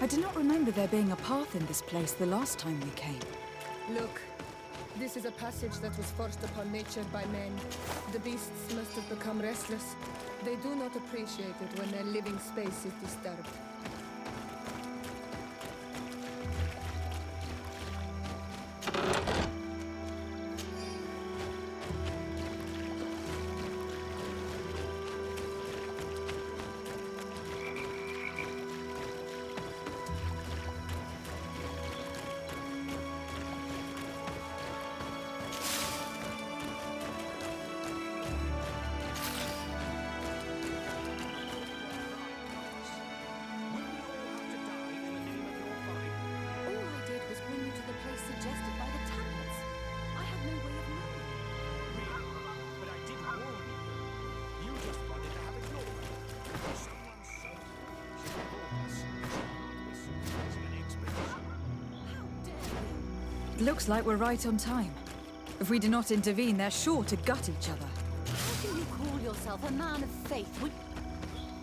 I do not remember there being a path in this place the last time we came. Look, this is a passage that was forced upon nature by men. The beasts must have become restless. They do not appreciate it when their living space is disturbed. Looks like we're right on time. If we do not intervene, they're sure to gut each other. How can you call yourself a man of faith when...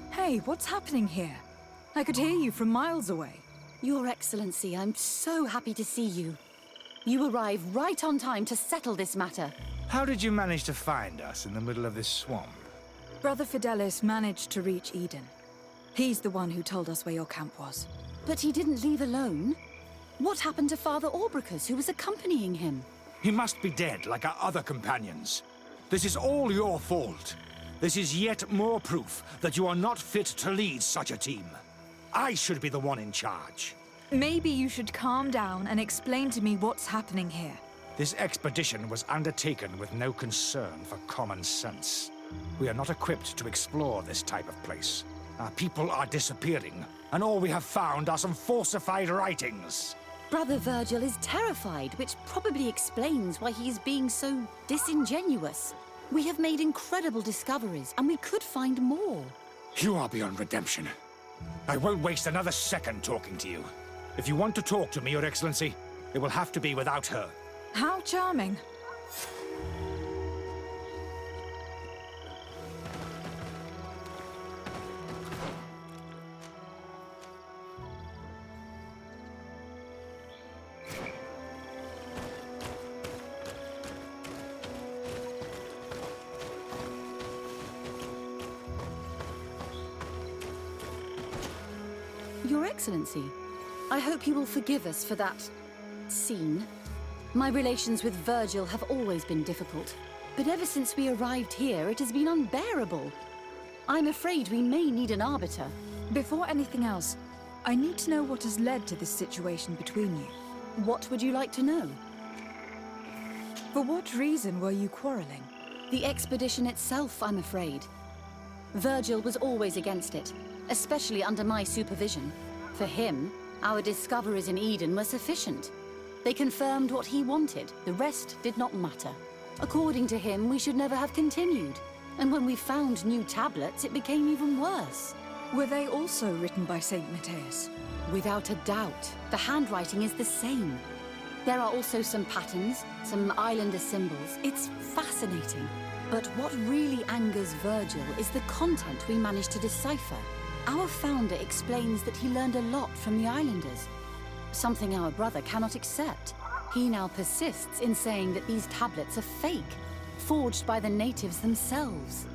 Hey, what's happening here? I could hear you from miles away. Your Excellency, I'm so happy to see you. You arrived right on time to settle this matter. How did you manage to find us in the middle of this swamp? Brother Fidelis managed to reach Eden. He's the one who told us where your camp was. But he didn't leave alone. What happened to Father Orbricus, who was accompanying him? He must be dead, like our other companions. This is all your fault. This is yet more proof that you are not fit to lead such a team. I should be the one in charge. Maybe you should calm down and explain to me what's happening here. This expedition was undertaken with no concern for common sense. We are not equipped to explore this type of place. Our people are disappearing, and all we have found are some falsified writings. Brother Virgil is terrified, which probably explains why he's being so disingenuous. We have made incredible discoveries, and we could find more. You are beyond redemption. I won't waste another second talking to you. If you want to talk to me, Your Excellency, it will have to be without her. How charming. Your Excellency, I hope you will forgive us for that scene. My relations with Virgil have always been difficult, but ever since we arrived here, it has been unbearable. I'm afraid we may need an arbiter. Before anything else, I need to know what has led to this situation between you. What would you like to know? For what reason were you quarreling? The expedition itself, I'm afraid. Virgil was always against it, especially under my supervision. For him, our discoveries in Eden were sufficient. They confirmed what he wanted. The rest did not matter. According to him, we should never have continued. And when we found new tablets, it became even worse. Were they also written by Saint Matthias? Without a doubt. The handwriting is the same. There are also some patterns, some islander symbols. It's fascinating. But what really angers Virgil is the content we managed to decipher. Our founder explains that he learned a lot from the islanders, something our brother cannot accept. He now persists in saying that these tablets are fake, forged by the natives themselves.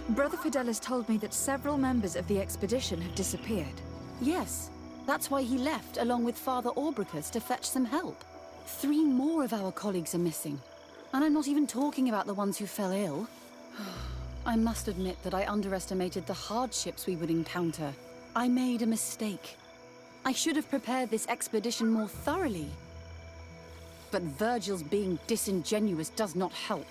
Brother Fidelis told me that several members of the expedition have disappeared. Yes, that's why he left along with Father Orbricus to fetch some help. 3 more of our colleagues are missing, and I'm not even talking about the ones who fell ill. I must admit that I underestimated the hardships we would encounter. I made a mistake. I should have prepared this expedition more thoroughly. But Virgil's being disingenuous does not help.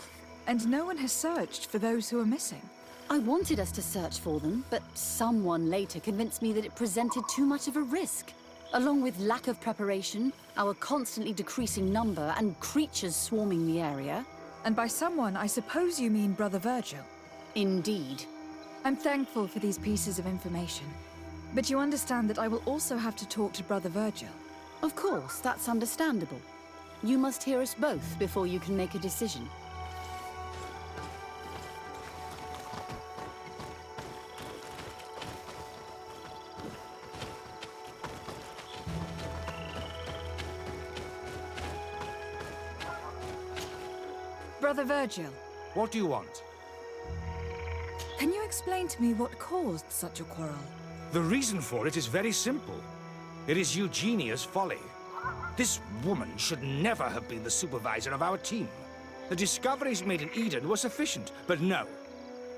And no one has searched for those who are missing. I wanted us to search for them, but someone later convinced me that it presented too much of a risk. Along with lack of preparation, our constantly decreasing number, and creatures swarming the area. And by someone, I suppose you mean Brother Virgil. Indeed. I'm thankful for these pieces of information. But you understand that I will also have to talk to Brother Virgil. Of course, that's understandable. You must hear us both before you can make a decision. Brother Virgil, What do you want? can you explain to me what caused such a quarrel? The reason for it is very simple. It is Eugenia's folly. This woman should never have been the supervisor of our team. The discoveries made in Eden were sufficient, but no.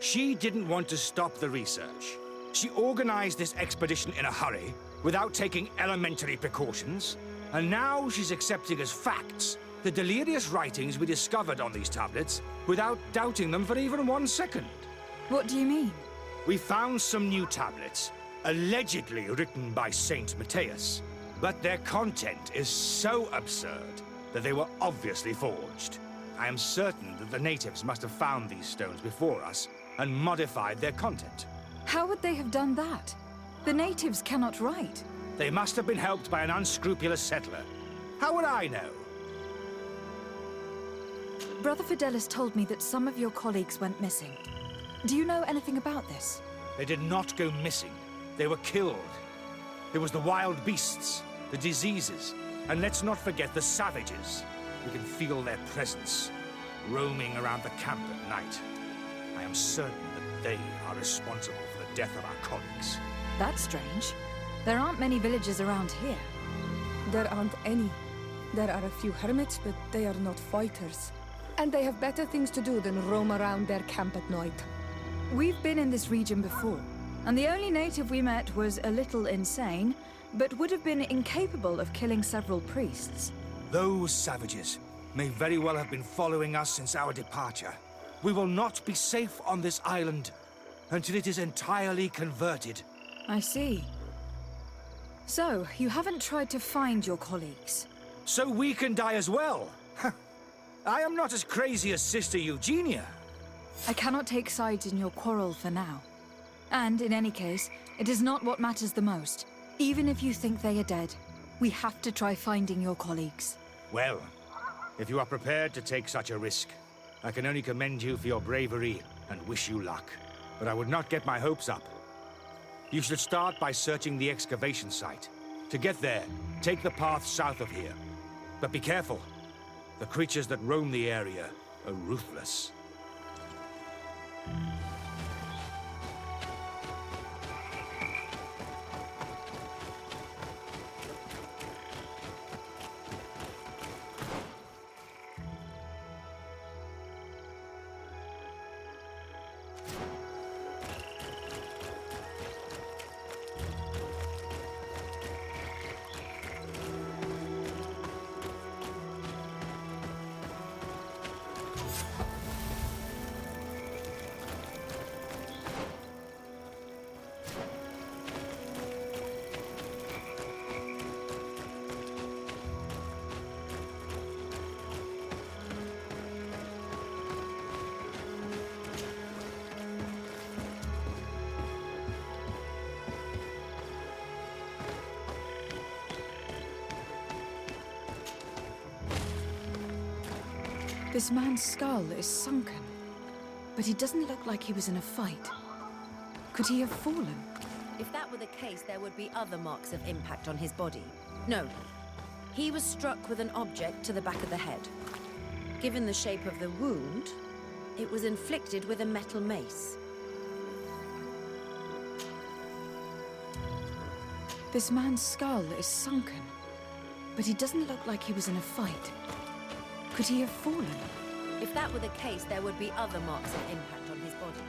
She didn't want to stop the research. She organized this expedition in a hurry, without taking elementary precautions, and now she's accepting as facts the delirious writings we discovered on these tablets without doubting them for even 1 second. What do you mean? We found some new tablets, allegedly written by Saint Matthias, but their content is so absurd that they were obviously forged. I am certain that the natives must have found these stones before us and modified their content. How would they have done that? The natives cannot write. They must have been helped by an unscrupulous settler. How would I know? Brother Fidelis told me that some of your colleagues went missing. Do you know anything about this? They did not go missing. They were killed. It was the wild beasts, the diseases, and let's not forget the savages. We can feel their presence, roaming around the camp at night. I am certain that they are responsible for the death of our colleagues. That's strange. There aren't many villages around here. There aren't any. There are a few hermits, but they are not fighters. And they have better things to do than roam around their camp at night. We've been in this region before, and the only native we met was a little insane, but would have been incapable of killing several priests. Those savages may very well have been following us since our departure. We will not be safe on this island until it is entirely converted. I see. So, you haven't tried to find your colleagues? So we can die as well. I am not as crazy as Sister Eugenia. I cannot take sides in your quarrel for now. And in any case, it is not what matters the most. Even if you think they are dead, we have to try finding your colleagues. Well, if you are prepared to take such a risk, I can only commend you for your bravery and wish you luck. But I would not get my hopes up. You should start by searching the excavation site. To get there, take the path south of here. But be careful. The creatures that roam the area are ruthless. This man's skull is sunken, but he doesn't look like he was in a fight. Could he have fallen? If that were the case, there would be other marks of impact on his body. No. He was struck with an object to the back of the head. Given the shape of the wound, it was inflicted with a metal mace. This man's skull is sunken, but he doesn't look like he was in a fight. Could he have fallen? If that were the case, there would be other marks of impact on his body.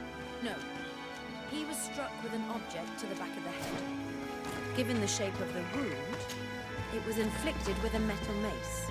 No. He was struck with an object to the back of the head. Given the shape of the wound, it was inflicted with a metal mace.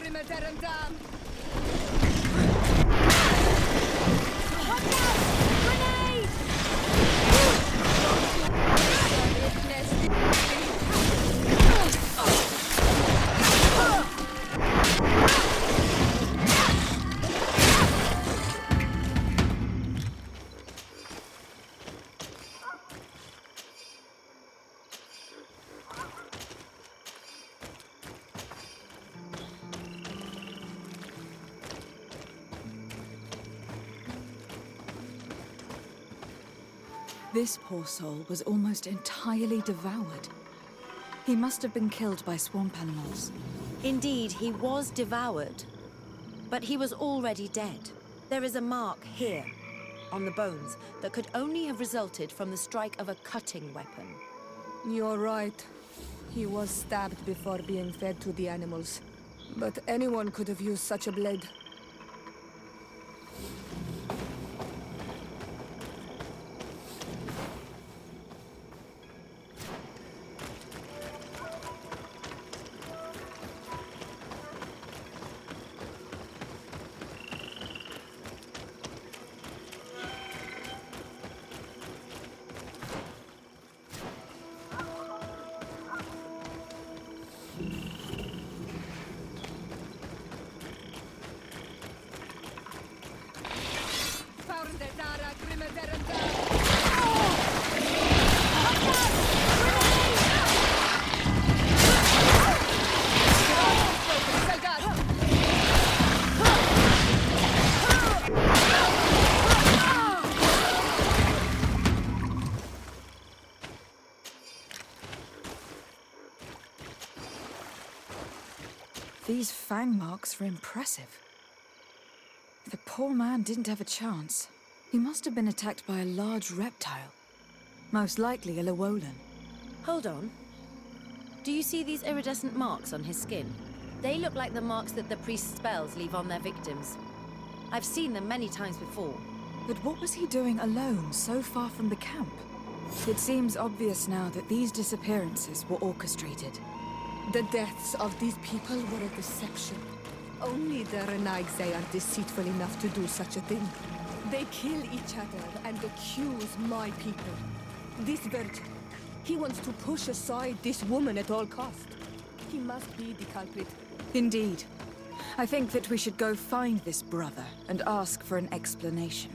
grimme deren dam! Watch out! Grenade! This poor soul was almost entirely devoured. He must have been killed by swamp animals. Indeed, he was devoured. But he was already dead. There is a mark here, on the bones, that could only have resulted from the strike of a cutting weapon. You're right. He was stabbed before being fed to the animals. But anyone could have used such a blade. These fang marks are impressive. The poor man didn't have a chance. He must have been attacked by a large reptile. Most likely a Llewellyn. Hold on. Do you see these iridescent marks on his skin? They look like the marks that the priest's spells leave on their victims. I've seen them many times before. But what was he doing alone, so far from the camp? It seems obvious now that these disappearances were orchestrated. The deaths of these people were a deception. Only the Renaigse are deceitful enough to do such a thing. They kill each other and accuse my people. This virgin, he wants to push aside this woman at all cost. He must be the culprit. Indeed. I think that we should go find this brother and ask for an explanation.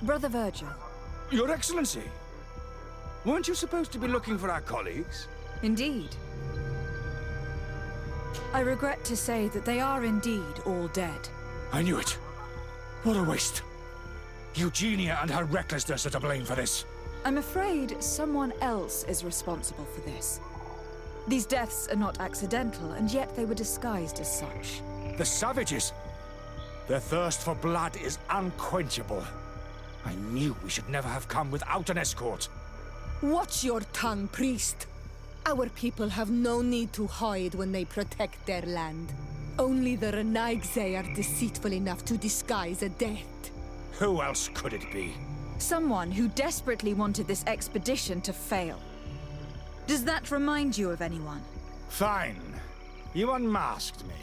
Brother Virgil. Your Excellency! Weren't you supposed to be looking for our colleagues? Indeed. I regret to say that they are indeed all dead. I knew it. What a waste. Eugenia and her recklessness are to blame for this. I'm afraid someone else is responsible for this. These deaths are not accidental, and yet they were disguised as such. The savages! Their thirst for blood is unquenchable. I knew we should never have come without an escort. Watch your tongue, priest. Our people have no need to hide when they protect their land. Only the Renaigse are deceitful enough to disguise a death. Who else could it be? Someone who desperately wanted this expedition to fail. Does that remind you of anyone? Fine. You unmasked me.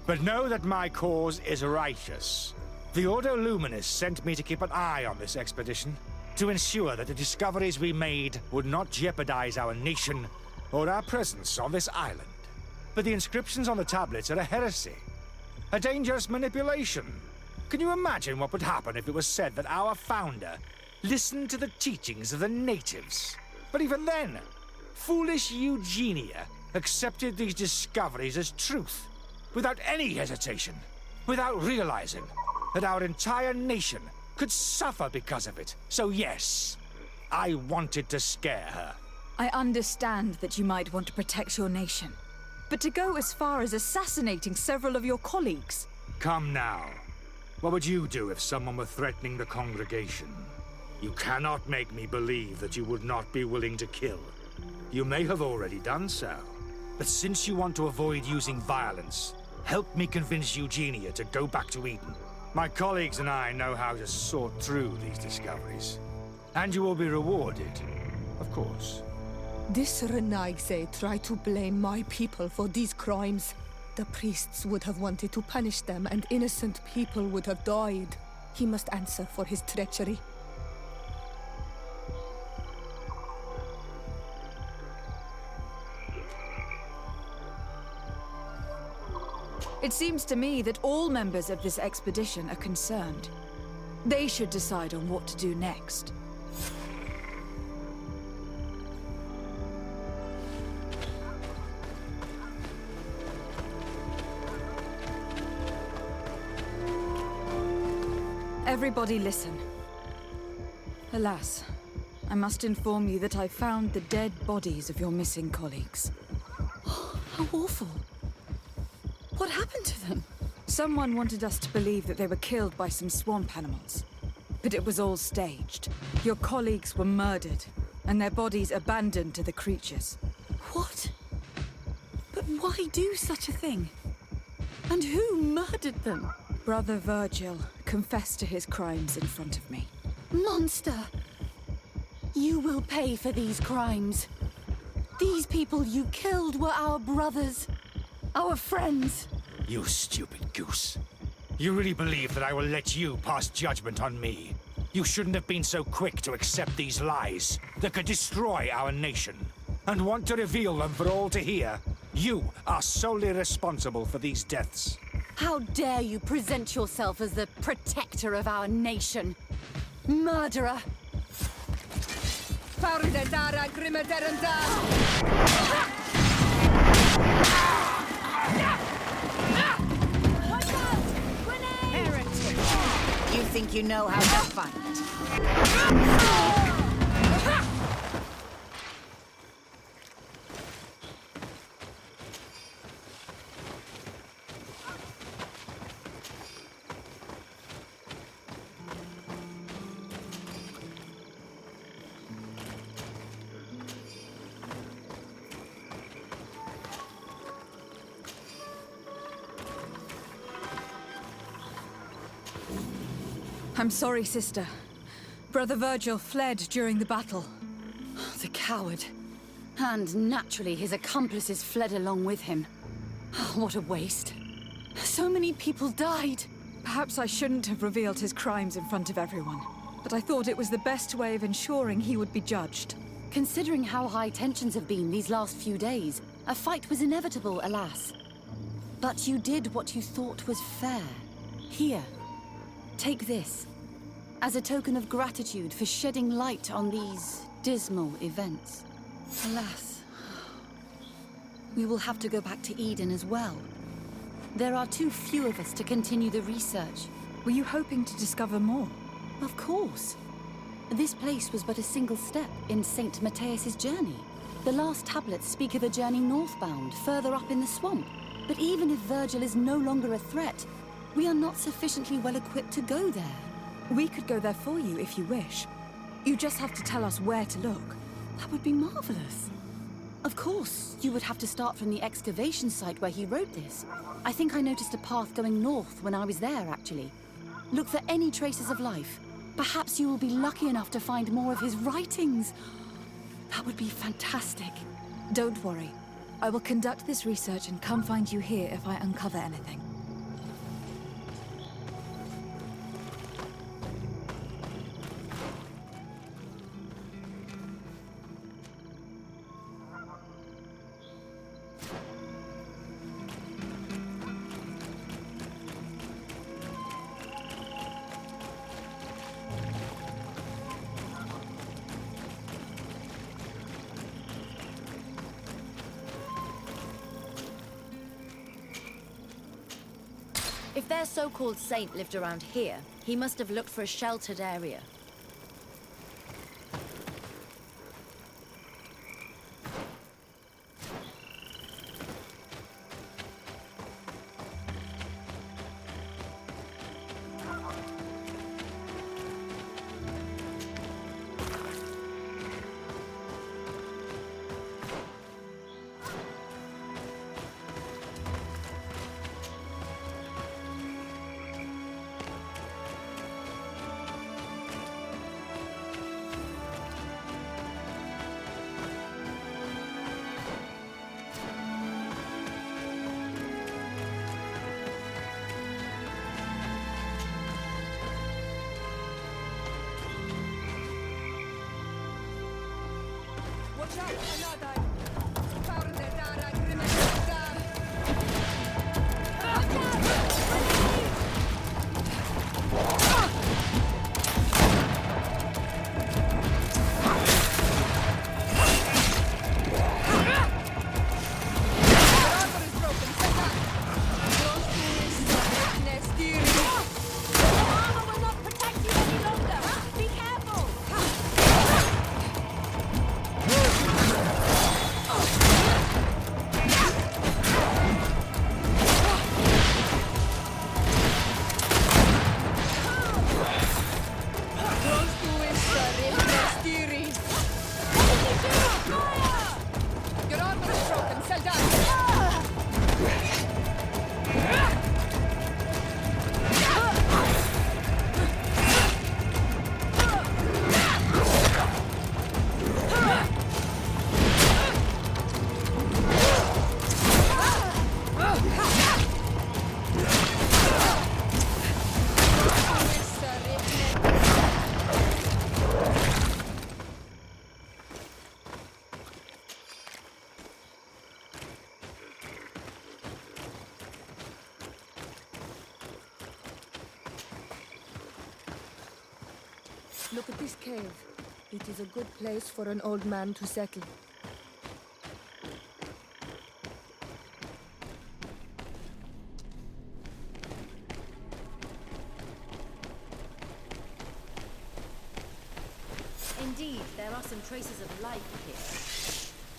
But know that my cause is righteous. The Ordo Luminis sent me to keep an eye on this expedition, to ensure that the discoveries we made would not jeopardize our nation or our presence on this island. But the inscriptions on the tablets are a heresy, a dangerous manipulation. Can you imagine what would happen if it was said that our founder listened to the teachings of the natives? But even then, foolish Eugenia accepted these discoveries as truth, without any hesitation, without realizing that our entire nation could suffer because of it. So yes, I wanted to scare her. I understand that you might want to protect your nation, but to go as far as assassinating several of your colleagues... Come now. What would you do if someone were threatening the congregation? You cannot make me believe that you would not be willing to kill. You may have already done so. But since you want to avoid using violence, help me convince Eugenia to go back to Eden. My colleagues and I know how to sort through these discoveries. And you will be rewarded, of course. This Renaigse tried to blame my people for these crimes. The priests would have wanted to punish them, and innocent people would have died. He must answer for his treachery. It seems to me that all members of this expedition are concerned. They should decide on what to do next. Everybody listen. Alas, I must inform you that I found the dead bodies of your missing colleagues. How awful. What happened to them? Someone wanted us to believe that they were killed by some swamp animals. But it was all staged. Your colleagues were murdered, and their bodies abandoned to the creatures. What? But why do such a thing? And who murdered them? Brother Virgil confessed to his crimes in front of me. Monster! You will pay for these crimes. These people you killed were our brothers. Our friends. You stupid goose. You really believe that I will let you pass judgment on me? You shouldn't have been so quick to accept these lies that could destroy our nation, and want to reveal them for all to hear. You are solely responsible for these deaths. How dare you present yourself as the protector of our nation? Murderer! You think you know how to fight? I'm sorry, sister. Brother Virgil fled during the battle. The coward. And naturally, his accomplices fled along with him. What a waste. So many people died. Perhaps I shouldn't have revealed his crimes in front of everyone, but I thought it was the best way of ensuring he would be judged. Considering how high tensions have been these last few days, a fight was inevitable, alas. But you did what you thought was fair. Here, take this. as a token of gratitude for shedding light on these dismal events. Alas, we will have to go back to Eden as well. There are too few of us to continue the research. Were you hoping to discover more? Of course. This place was but a single step in St. Matthias's journey. The last tablets speak of a journey northbound, further up in the swamp. But even if Virgil is no longer a threat, we are not sufficiently well equipped to go there. We could go there for you if you wish. You just have to tell us where to look. That would be marvelous. Of course, you would have to start from the excavation site where he wrote this. I think I noticed a path going north when I was there, actually. Look for any traces of life. Perhaps you will be lucky enough to find more of his writings. That would be fantastic. Don't worry. I will conduct this research and come find you here if I uncover anything. If their so-called saint lived around here, he must have looked for a sheltered area. Look at this cave. It is a good place for an old man to settle. Indeed, there are some traces of life here.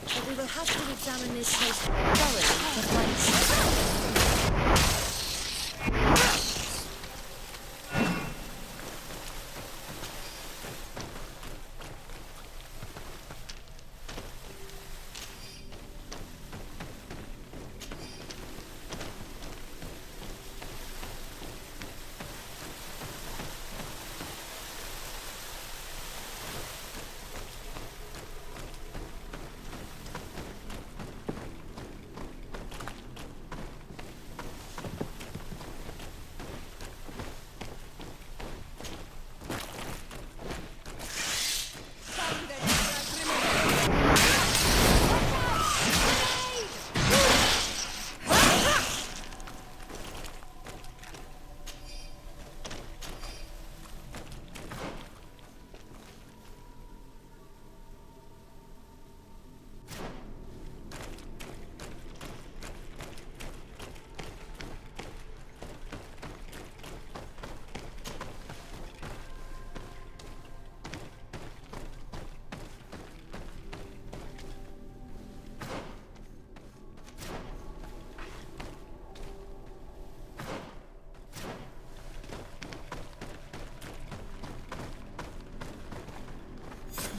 But we will have to examine this place thoroughly to find.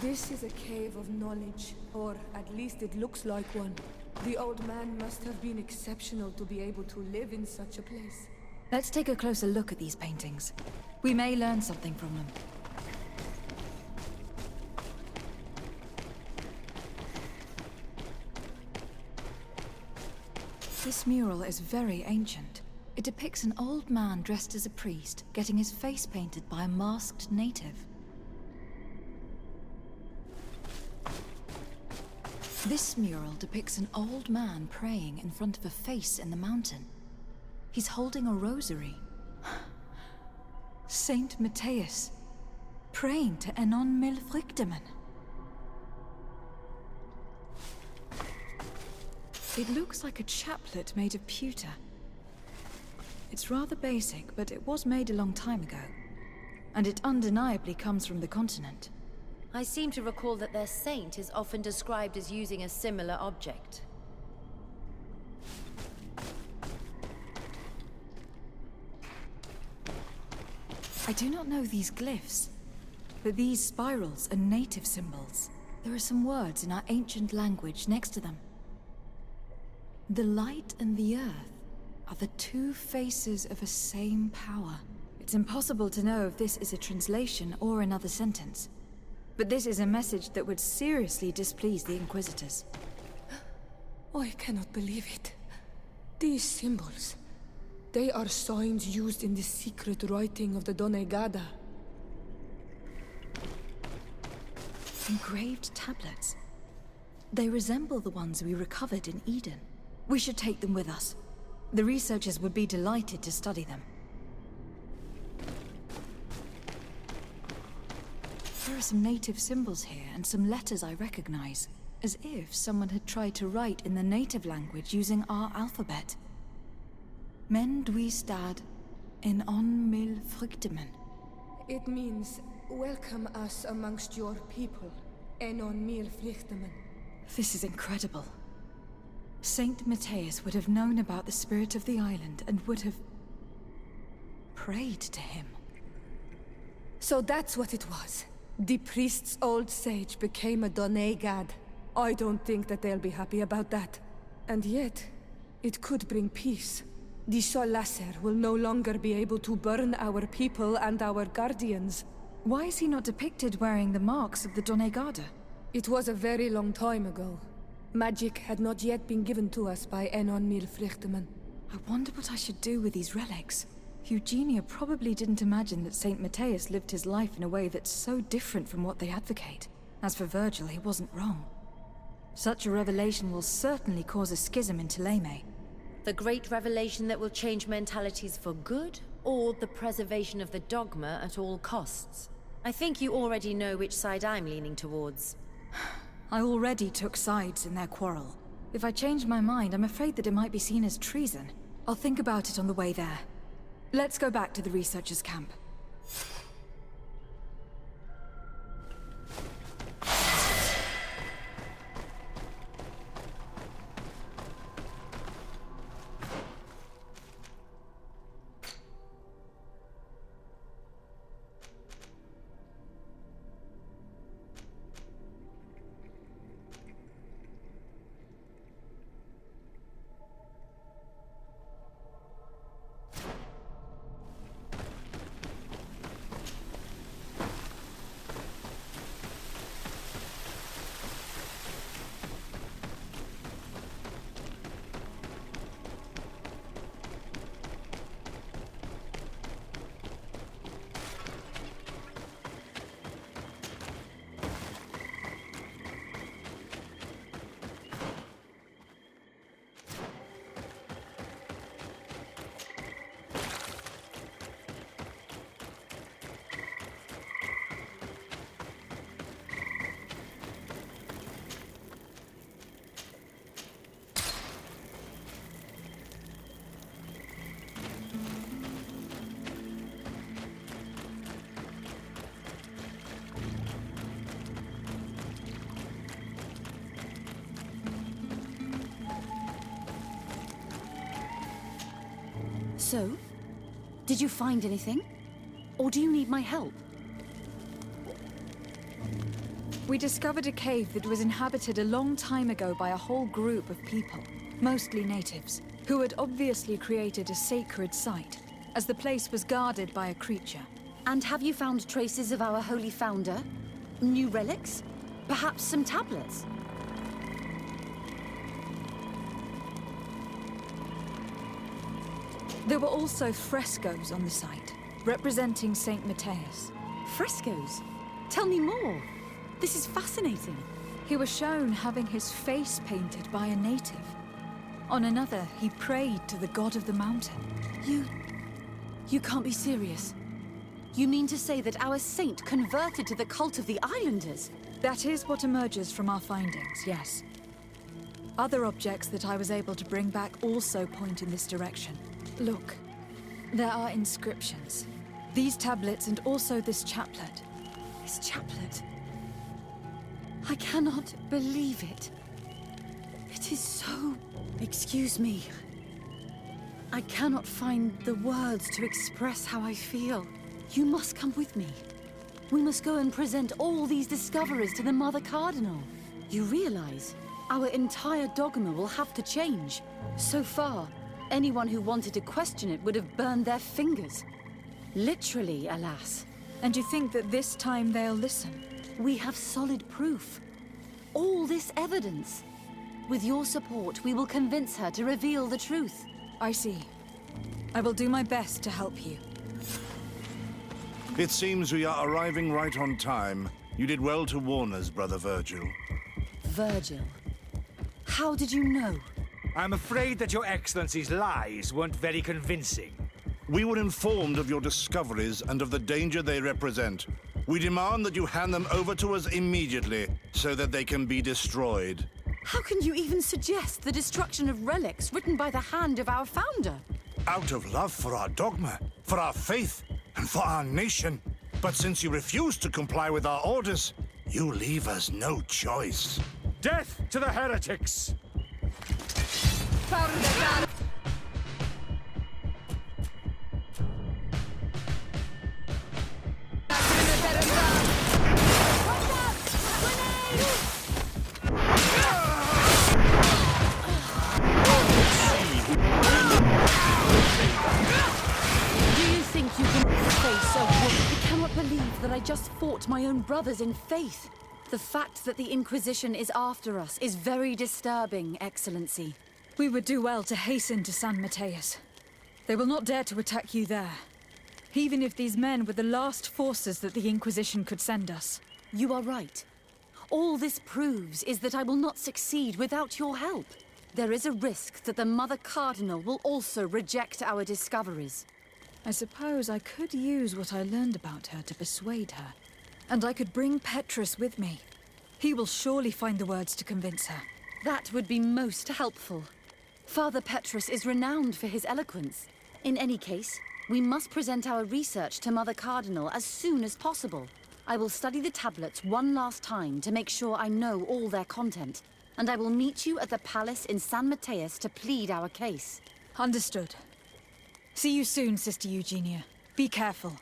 This is a cave of knowledge, or at least it looks like one. The old man must have been exceptional to be able to live in such a place. Let's take a closer look at these paintings. We may learn something from them. This mural is very ancient. It depicts an old man dressed as a priest, getting his face painted by a masked native. This mural depicts an old man praying in front of a face in the mountain. He's holding a rosary. Saint Matthias, praying to Enon Milfrichtemen. It looks like a chaplet made of pewter. It's rather basic, but it was made a long time ago. And it undeniably comes from the continent. I seem to recall that their saint is often described as using a similar object. I do not know these glyphs, but these spirals are native symbols. There are some words in our ancient language next to them. The light and the earth are the two faces of a same power. It's impossible to know if this is a translation or another sentence. But this is a message that would seriously displease the Inquisitors. I cannot believe it. These symbols, they are signs used in the secret writing of the Donegada. Engraved tablets. They resemble the ones we recovered in Eden. We should take them with us. The researchers would be delighted to study them. There are some native symbols here and some letters I recognize, as if someone had tried to write in the native language using our alphabet. Men duistad en on mil frichtemen. It means, welcome us amongst your people, Enon mil frichtemen. This is incredible. Saint Matthias would have known about the spirit of the island and would have prayed to him. So that's what it was. The priest's old sage became a Donegad. I don't think that they'll be happy about that. And yet, it could bring peace. The Solasser will no longer be able to burn our people and our guardians. Why is he not depicted wearing the marks of the Donegada? It was a very long time ago. Magic had not yet been given to us by Enon Milfrichtemen. I wonder what I should do with these relics. Eugenia probably didn't imagine that Saint Matthias lived his life in a way that's so different from what they advocate. As for Virgil, he wasn't wrong. Such a revelation will certainly cause a schism in Thélème. The great revelation that will change mentalities for good, or the preservation of the dogma at all costs? I think you already know which side I'm leaning towards. I already took sides in their quarrel. If I change my mind, I'm afraid that it might be seen as treason. I'll think about it on the way there. Let's go back to the researchers' camp. So, did you find anything? Or do you need my help? We discovered a cave that was inhabited a long time ago by a whole group of people, mostly natives, who had obviously created a sacred site, as the place was guarded by a creature. And have you found traces of our holy founder? New relics? Perhaps some tablets? There were also frescoes on the site, representing Saint Matthias. Frescoes? Tell me more. This is fascinating. He was shown having his face painted by a native. On another, he prayed to the god of the mountain. You can't be serious. You mean to say that our saint converted to the cult of the Islanders? That is what emerges from our findings, yes. Other objects that I was able to bring back also point in this direction. Look, there are inscriptions. These tablets and also this chaplet. This chaplet? I cannot believe it. It is so... Excuse me. I cannot find the words to express how I feel. You must come with me. We must go and present all these discoveries to the Mother Cardinal. You realize our entire dogma will have to change. So far, anyone who wanted to question it would have burned their fingers. Literally, alas. And you think that this time they'll listen? We have solid proof. All this evidence. With your support, we will convince her to reveal the truth. I see. I will do my best to help you. It seems we are arriving right on time. You did well to warn us, Brother Virgil. Virgil? How did you know? I'm afraid that Your Excellency's lies weren't very convincing. We were informed of your discoveries and of the danger they represent. We demand that you hand them over to us immediately, so that they can be destroyed. How can you even suggest the destruction of relics written by the hand of our founder? Out of love for our dogma, for our faith, and for our nation. But since you refuse to comply with our orders, you leave us no choice. Death to the heretics! That I just fought my own brothers in faith. The fact that the Inquisition is after us is very disturbing, Excellency. We would do well to hasten to San Matthias. They will not dare to attack you there. Even if these men were the last forces that the Inquisition could send us. You are right. All this proves is that I will not succeed without your help. There is a risk that the Mother Cardinal will also reject our discoveries. I suppose I could use what I learned about her to persuade her. And I could bring Petrus with me. He will surely find the words to convince her. That would be most helpful. Father Petrus is renowned for his eloquence. In any case, we must present our research to Mother Cardinal as soon as possible. I will study the tablets one last time to make sure I know all their content. And I will meet you at the palace in San Matthias to plead our case. Understood. See you soon, Sister Eugenia. Be careful.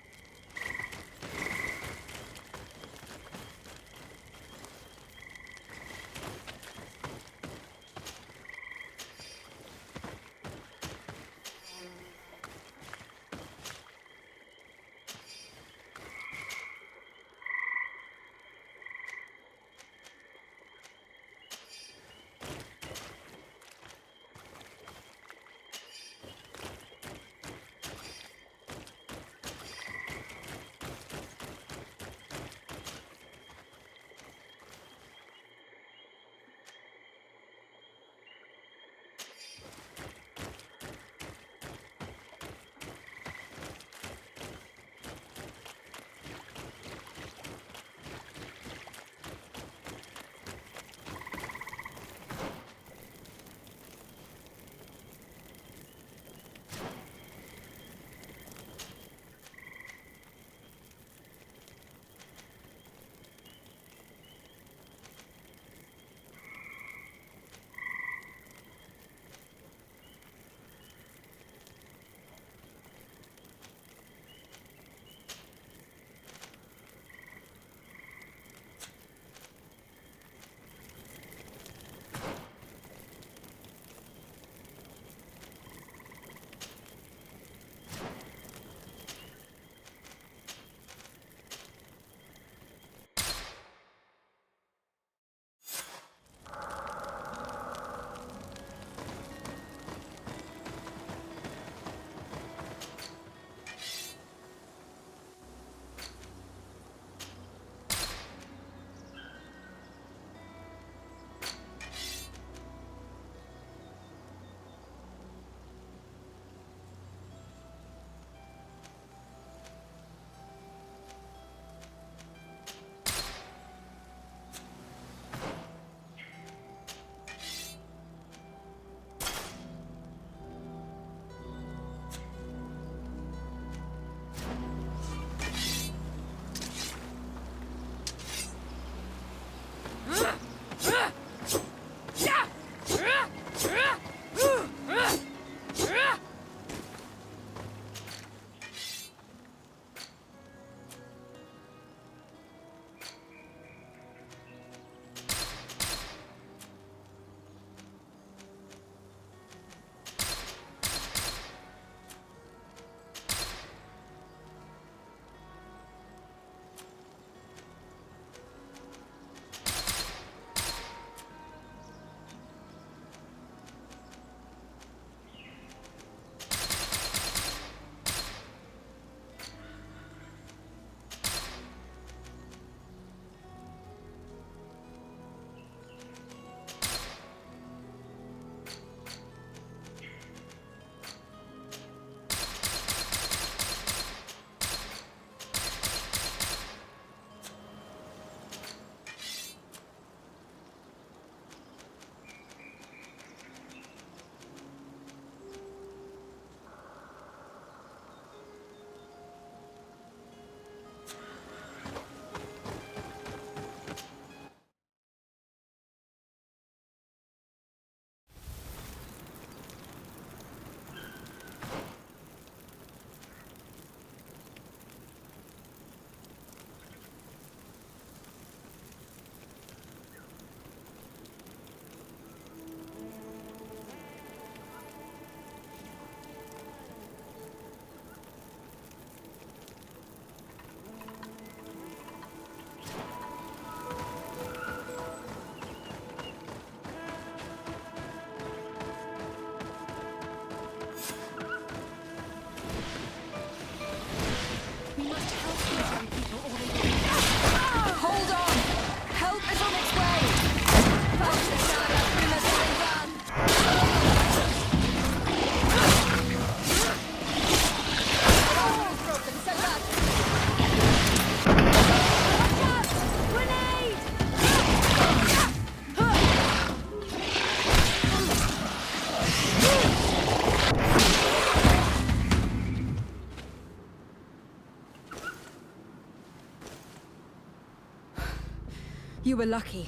You were lucky.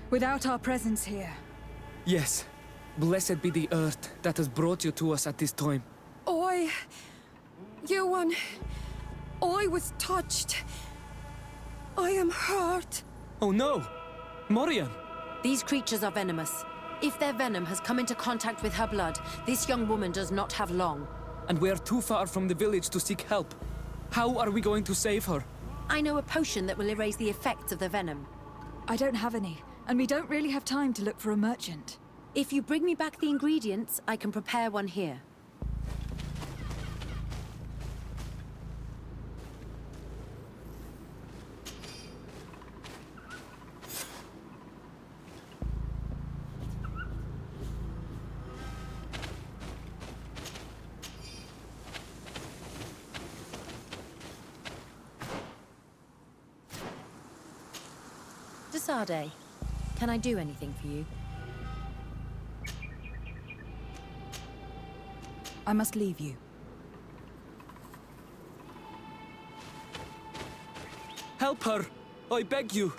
Without our presence here. Yes. Blessed be the earth that has brought you to us at this time. Ewan, I was touched. I am hurt. Oh no! Morian! These creatures are venomous. If their venom has come into contact with her blood, this young woman does not have long. And we are too far from the village to seek help. How are we going to save her? I know a potion that will erase the effects of the venom. I don't have any, and we don't really have time to look for a merchant. If you bring me back the ingredients, I can prepare one here. Desade, can I do anything for you? I must leave you. Help her! I beg you!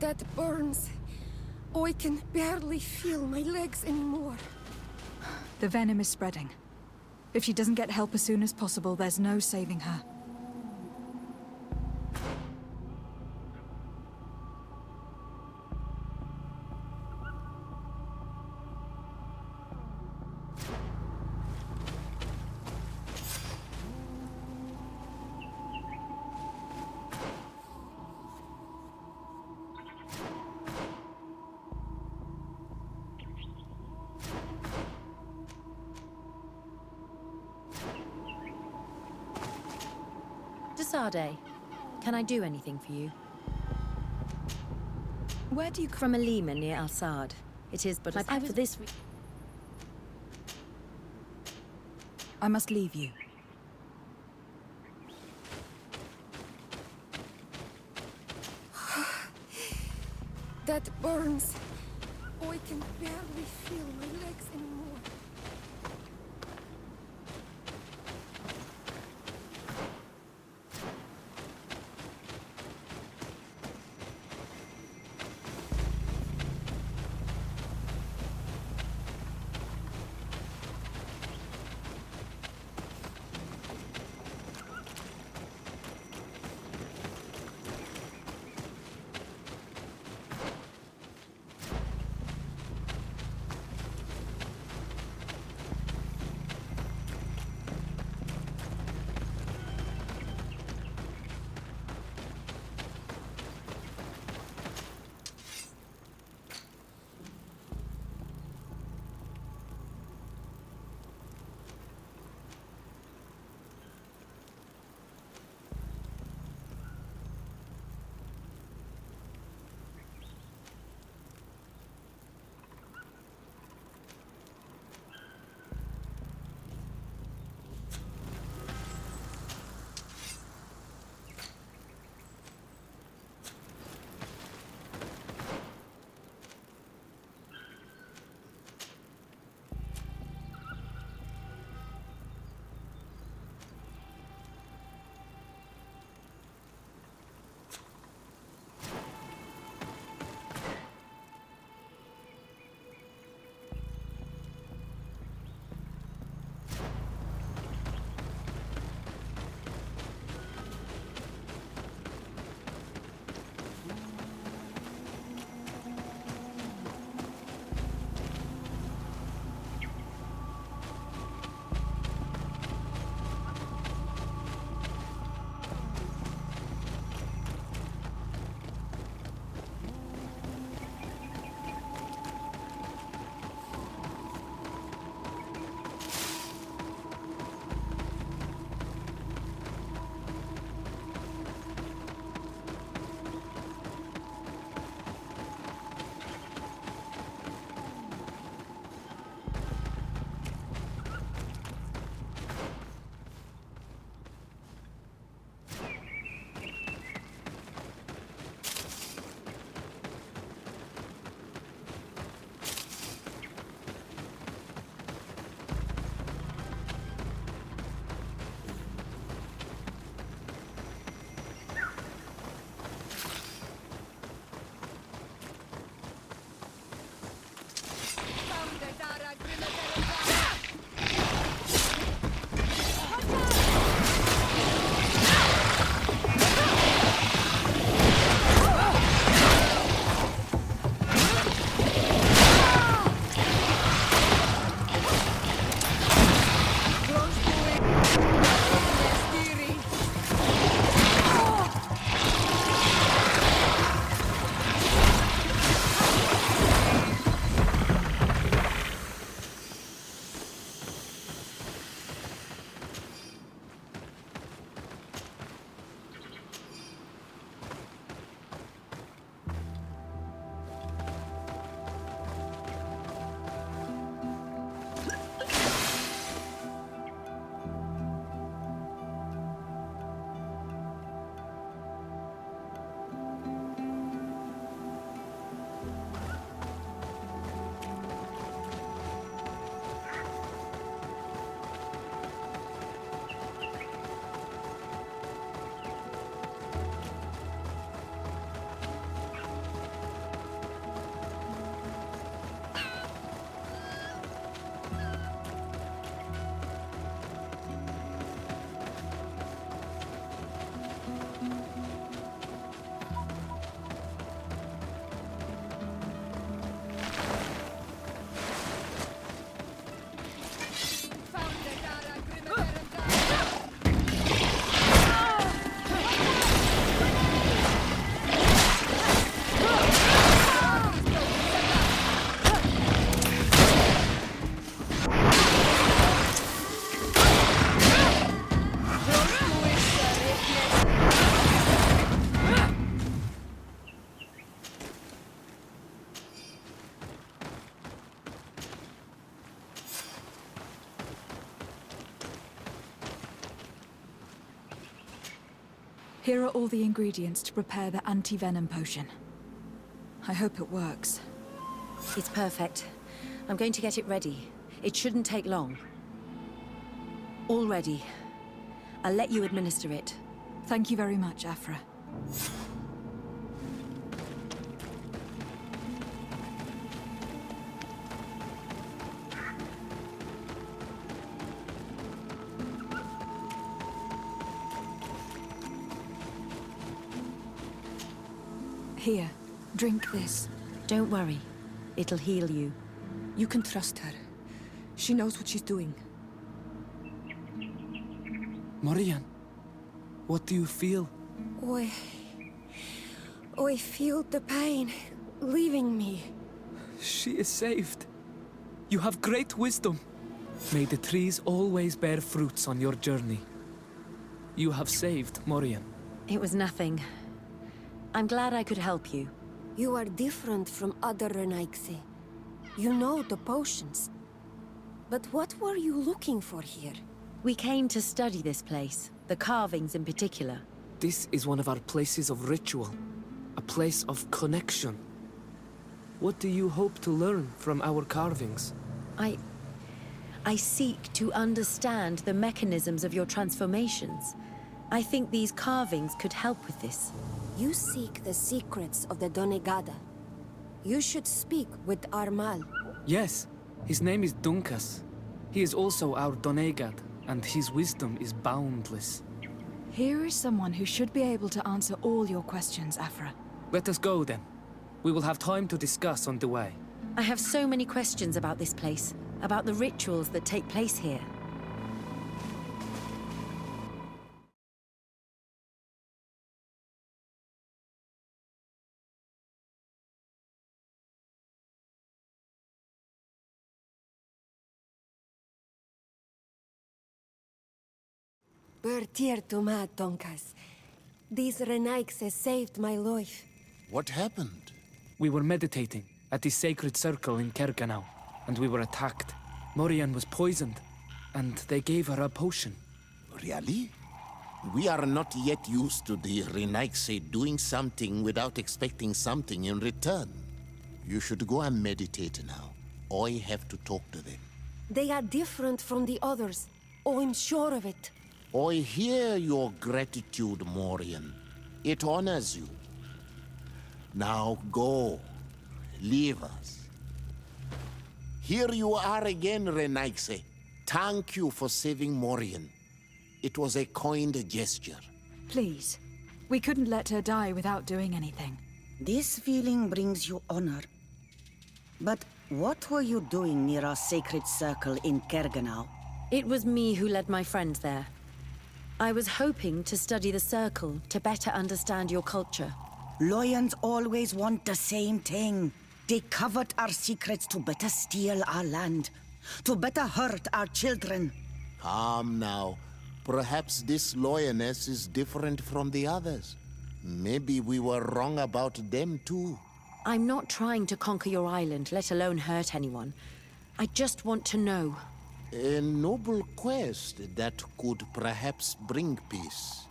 That burns. I can barely feel my legs anymore. The venom is spreading. If she doesn't get help as soon as possible, there's no saving her. Desade, can I do anything for you? Where do you come From a Lehman near Al-Sad. It is but I for this I must leave you. That burns. I can barely feel my legs anymore. Here are all the ingredients to prepare the anti-venom potion. I hope it works. It's perfect. I'm going to get it ready. It shouldn't take long. All ready. I'll let you administer it. Thank you very much, Afra. Here, drink this. Don't worry. It'll heal you. You can trust her. She knows what she's doing. Morian, what do you feel? I feel the pain leaving me. She is saved. You have great wisdom. May the trees always bear fruits on your journey. You have saved Morian. It was nothing. I'm glad I could help you. You are different from other Renaigse. You know the potions. But what were you looking for here? We came to study this place, the carvings in particular. This is one of our places of ritual. A place of connection. What do you hope to learn from our carvings? I seek to understand the mechanisms of your transformations. I think these carvings could help with this. You seek the secrets of the Donegada. You should speak with Armal. Yes, his name is Dunkas. He is also our Donegad, and his wisdom is boundless. Here is someone who should be able to answer all your questions, Afra. Let us go then. We will have time to discuss on the way. I have so many questions about this place, about the rituals that take place here. Bertir to ma, Donkas. These Renaigse saved my life. What happened? We were meditating at the sacred circle in Kerganau, and we were attacked. Morian was poisoned, and they gave her a potion. Really? We are not yet used to the Renaigse doing something without expecting something in return. You should go and meditate now. I have to talk to them. They are different from the others. Oh, I'm sure of it. I hear your gratitude, Morian. It honors you. Now go. Leave us. Here you are again, Renaigse. Thank you for saving Morian. It was a kind gesture. Please. We couldn't let her die without doing anything. This feeling brings you honor. But what were you doing near our sacred circle in Kerganau? It was me who led my friends there. I was hoping to study the circle to better understand your culture. Lions always want the same thing. They covet our secrets to better steal our land, to better hurt our children. Calm now. Perhaps this lioness is different from the others. Maybe we were wrong about them too. I'm not trying to conquer your island, let alone hurt anyone. I just want to know. A noble quest that could perhaps bring peace,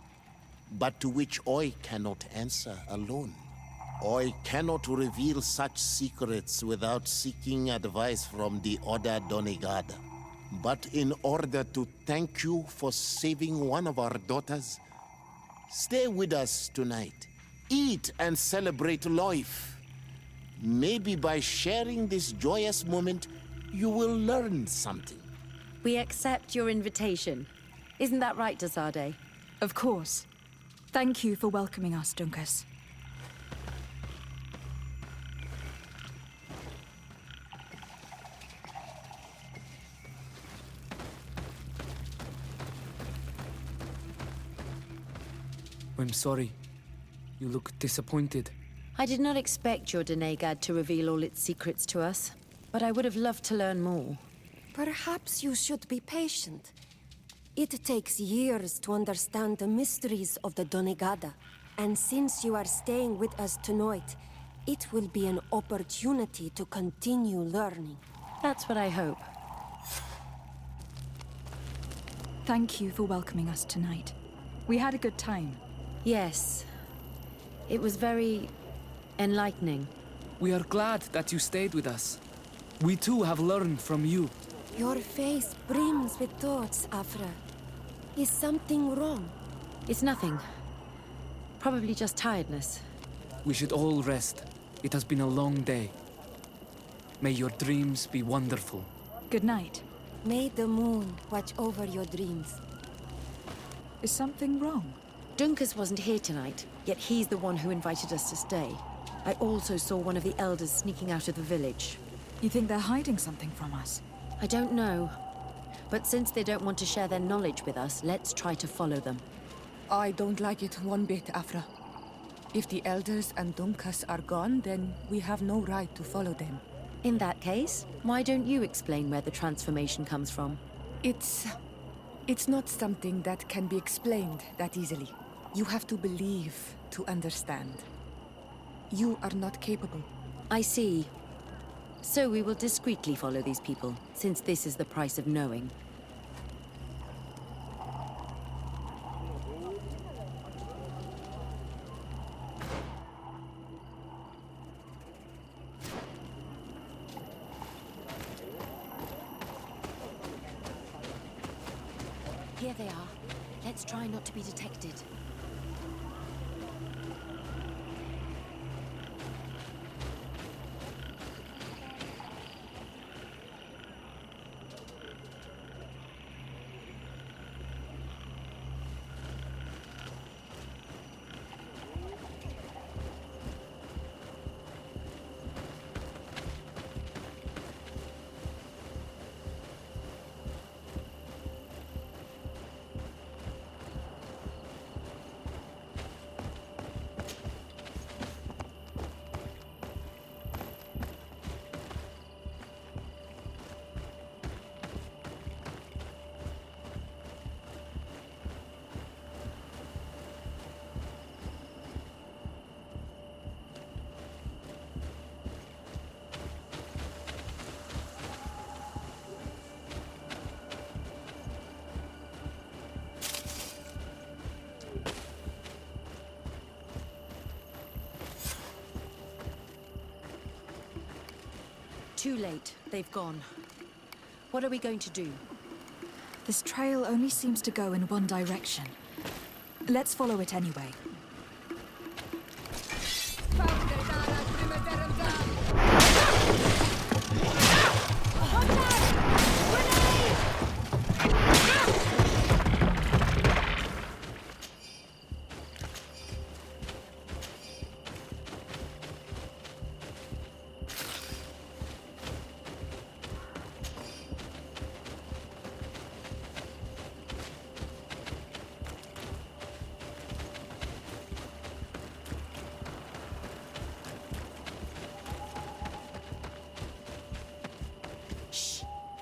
but to which I cannot answer alone. I cannot reveal such secrets without seeking advice from the Order Donegada. But in order to thank you for saving one of our daughters, stay with us tonight. Eat and celebrate life. Maybe by sharing this joyous moment, you will learn something. We accept your invitation. Isn't that right, Dasade? Of course. Thank you for welcoming us, Dunkas. I'm sorry. You look disappointed. I did not expect your Donegad to reveal all its secrets to us, but I would have loved to learn more. Perhaps you should be patient. It takes years to understand the mysteries of the Donegada. And since you are staying with us tonight, it will be an opportunity to continue learning. That's what I hope. Thank you for welcoming us tonight. We had a good time. Yes. It was very enlightening. We are glad that you stayed with us. We too have learned from you. Your face brims with thoughts, Afra. Is something wrong? It's nothing. Probably just tiredness. We should all rest. It has been a long day. May your dreams be wonderful. Good night. May the moon watch over your dreams. Is something wrong? Dunkus wasn't here tonight, yet he's the one who invited us to stay. I also saw one of the elders sneaking out of the village. You think they're hiding something from us? I don't know. But since they don't want to share their knowledge with us, let's try to follow them. I don't like it one bit, Afra. If the elders and Dunkas are gone, then we have no right to follow them. In that case, why don't you explain where the transformation comes from? It's not something that can be explained that easily. You have to believe to understand. You are not capable. I see. So we will discreetly follow these people, since this is the price of knowing. Here they are. Let's try not to be detected. Too late. They've gone. What are we going to do? This trail only seems to go in one direction. Let's follow it anyway.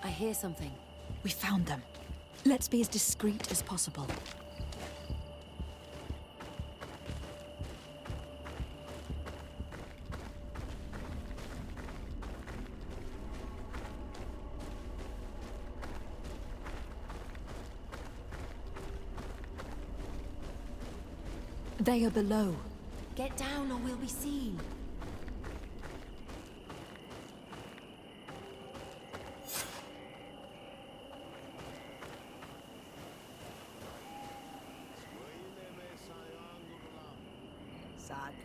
I hear something. We found them. Let's be as discreet as possible. They are below. Get down or we'll be seen.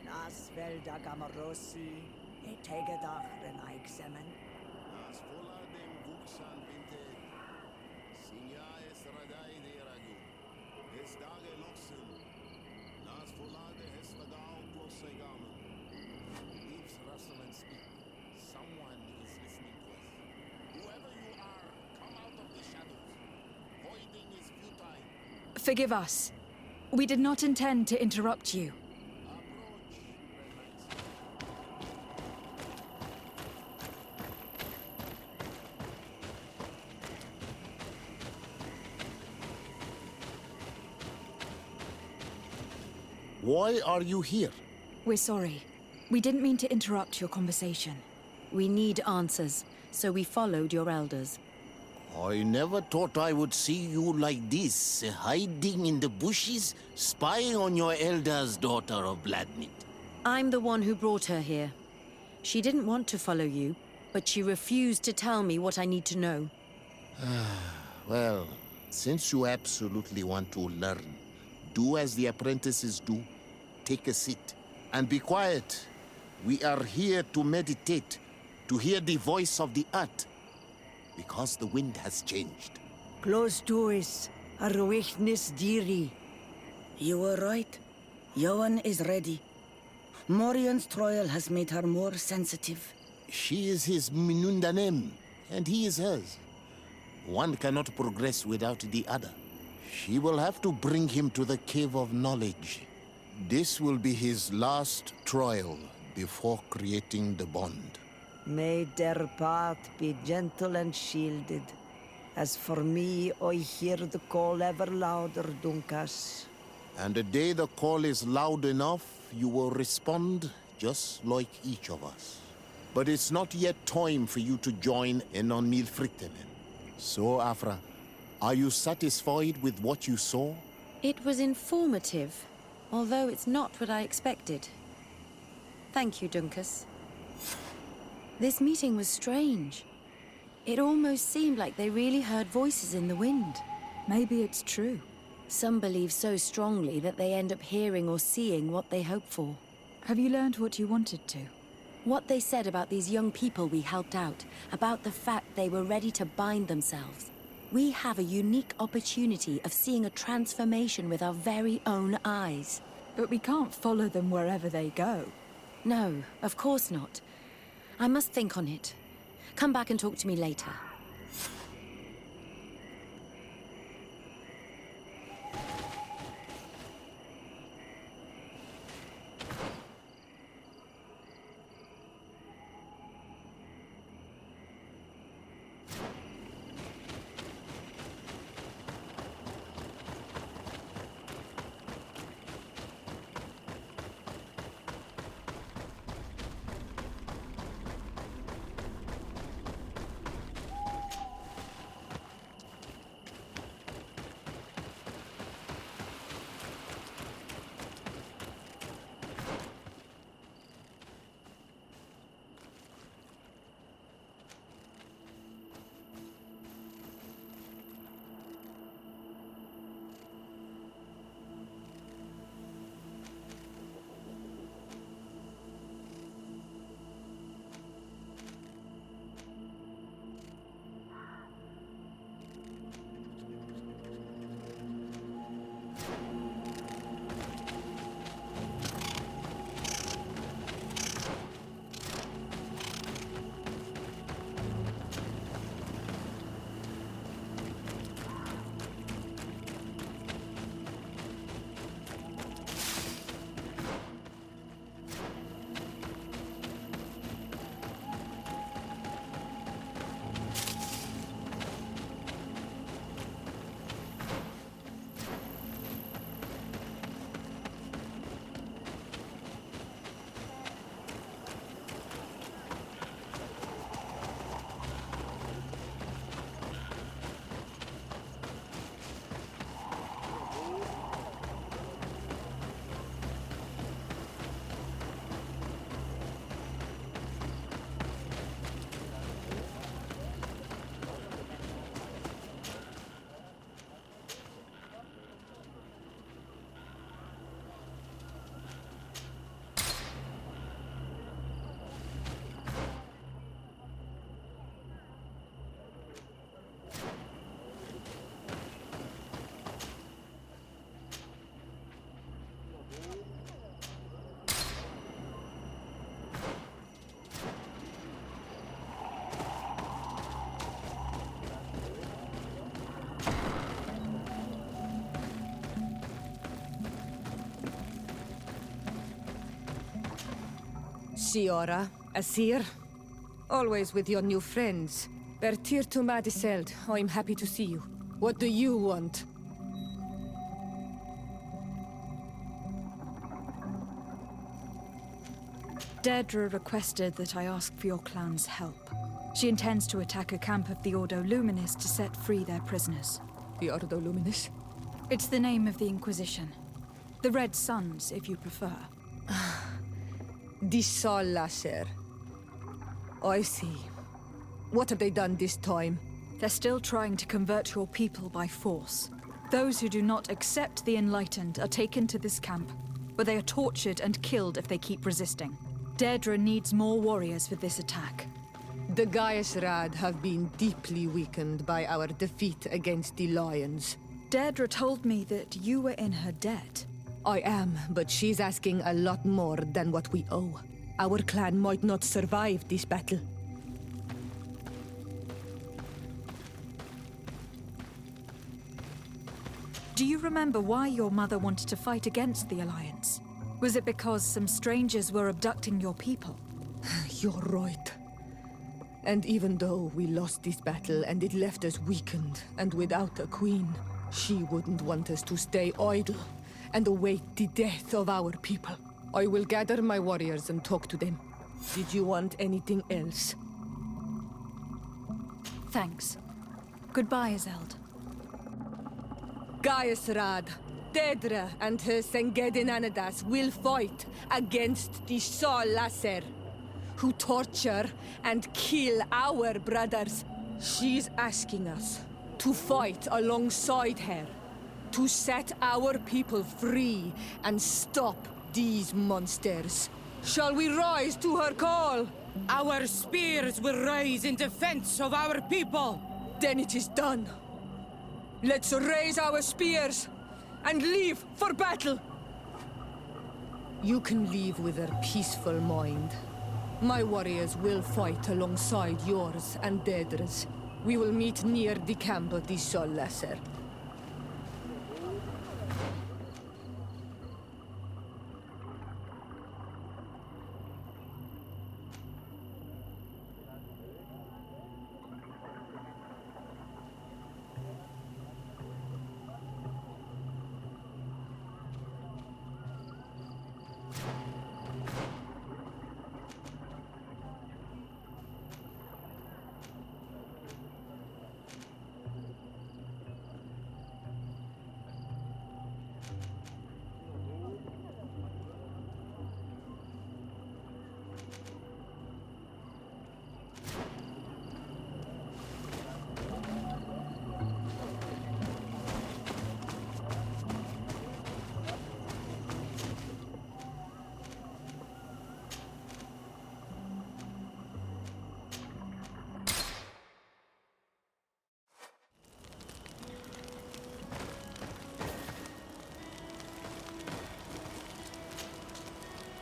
Nas velda gamarossi, etegedach renaik semen. Nas vola dem vuxan vinte. Sinja es radai de ragu. Es dage loxen. Nas vola de hestagao klosegamen. Leaves rustle and speak. Someone is listening to us. Whoever you are, come out of the shadows. Voiding is futile. Forgive us. We did not intend to interrupt you. Why are you here? We're sorry. We didn't mean to interrupt your conversation. We need answers, so we followed your elders. I never thought I would see you like this, hiding in the bushes, spying on your elder's daughter of Bladnit. I'm the one who brought her here. She didn't want to follow you, but she refused to tell me what I need to know. Well, since you absolutely want to learn, do as the apprentices do. Take a seat and be quiet. We are here to meditate, to hear the voice of the earth, because the wind has changed. Close doors are weakness, dearie. You were right. Johan is ready. Morian's trial has made her more sensitive. She is his Minundanem, and he is hers. One cannot progress without the other. She will have to bring him to the Cave of Knowledge. This will be his last trial before creating the bond. May their path be gentle and shielded. As for me, I hear the call ever louder, Dunkas. And the day the call is loud enough, you will respond just like each of us. But it's not yet time for you to join in on Milfriktenen. So, Afra, are you satisfied with what you saw? It was informative, although it's not what I expected. Thank you, Dunkas. This meeting was strange. It almost seemed like they really heard voices in the wind. Maybe it's true. Some believe so strongly that they end up hearing or seeing what they hope for. Have you learned what you wanted to? What they said about these young people we helped out, about the fact they were ready to bind themselves. We have a unique opportunity of seeing a transformation with our very own eyes. But we can't follow them wherever they go. No, of course not. I must think on it. Come back and talk to me later. Shiora, Asir, always with your new friends. Bertir to Madiseld, I'm happy to see you. What do you want? Deirdre requested that I ask for your clan's help. She intends to attack a camp of the Ordo Luminis to set free their prisoners. The Ordo Luminis? It's the name of the Inquisition. The Red Suns, if you prefer. The Sol Lasser. I see. What have they done this time? They're still trying to convert your people by force. Those who do not accept the Enlightened are taken to this camp, where they are tortured and killed if they keep resisting. Deirdre needs more warriors for this attack. The Gaius Rad have been deeply weakened by our defeat against the Lions. Deirdre told me that you were in her debt. I am, but she's asking a lot more than what we owe. Our clan might not survive this battle. Do you remember why your mother wanted to fight against the Alliance? Was it because some strangers were abducting your people? You're right. And even though we lost this battle and it left us weakened and without a queen, she wouldn't want us to stay idle and await the death of our people. I will gather my warriors and talk to them. Did you want anything else? Thanks. Goodbye, Azeld. Gaius Rad, Deirdre and her Sengedin Anadas will fight against the Sol Lasser, who torture and kill our brothers. She's asking us to fight alongside her, to set our people free and stop these monsters. Shall we rise to her call? Our spears will rise in defense of our people. Then it is done. Let's raise our spears and leave for battle. You can leave with a peaceful mind. My warriors will fight alongside yours and Deirdre's. We will meet near the camp of the Sol Lasser.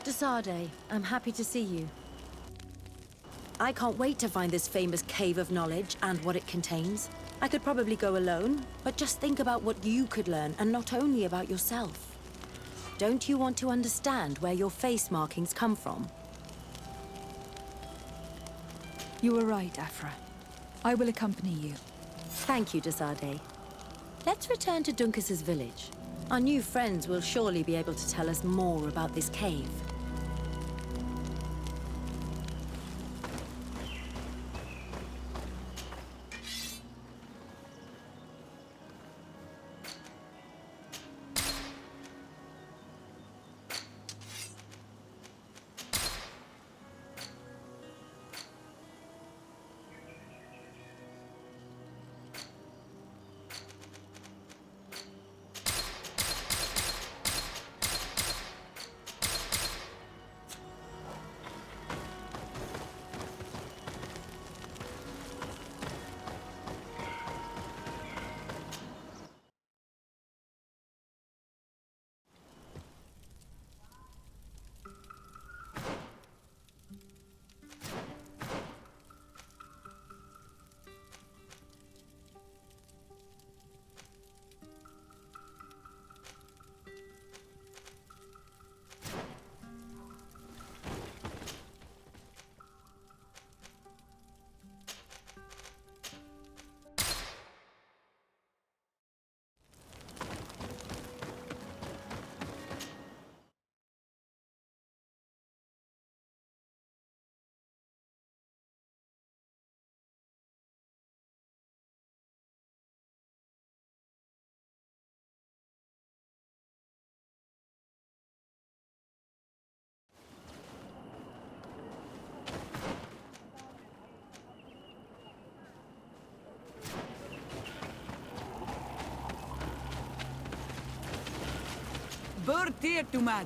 Desade, I'm happy to see you. I can't wait to find this famous cave of knowledge and what it contains. I could probably go alone, but just think about what you could learn, and not only about yourself. Don't you want to understand where your face markings come from? You were right, Afra. I will accompany you. Thank you, Desade. Let's return to Duncas's village. Our new friends will surely be able to tell us more about this cave. bird here to man.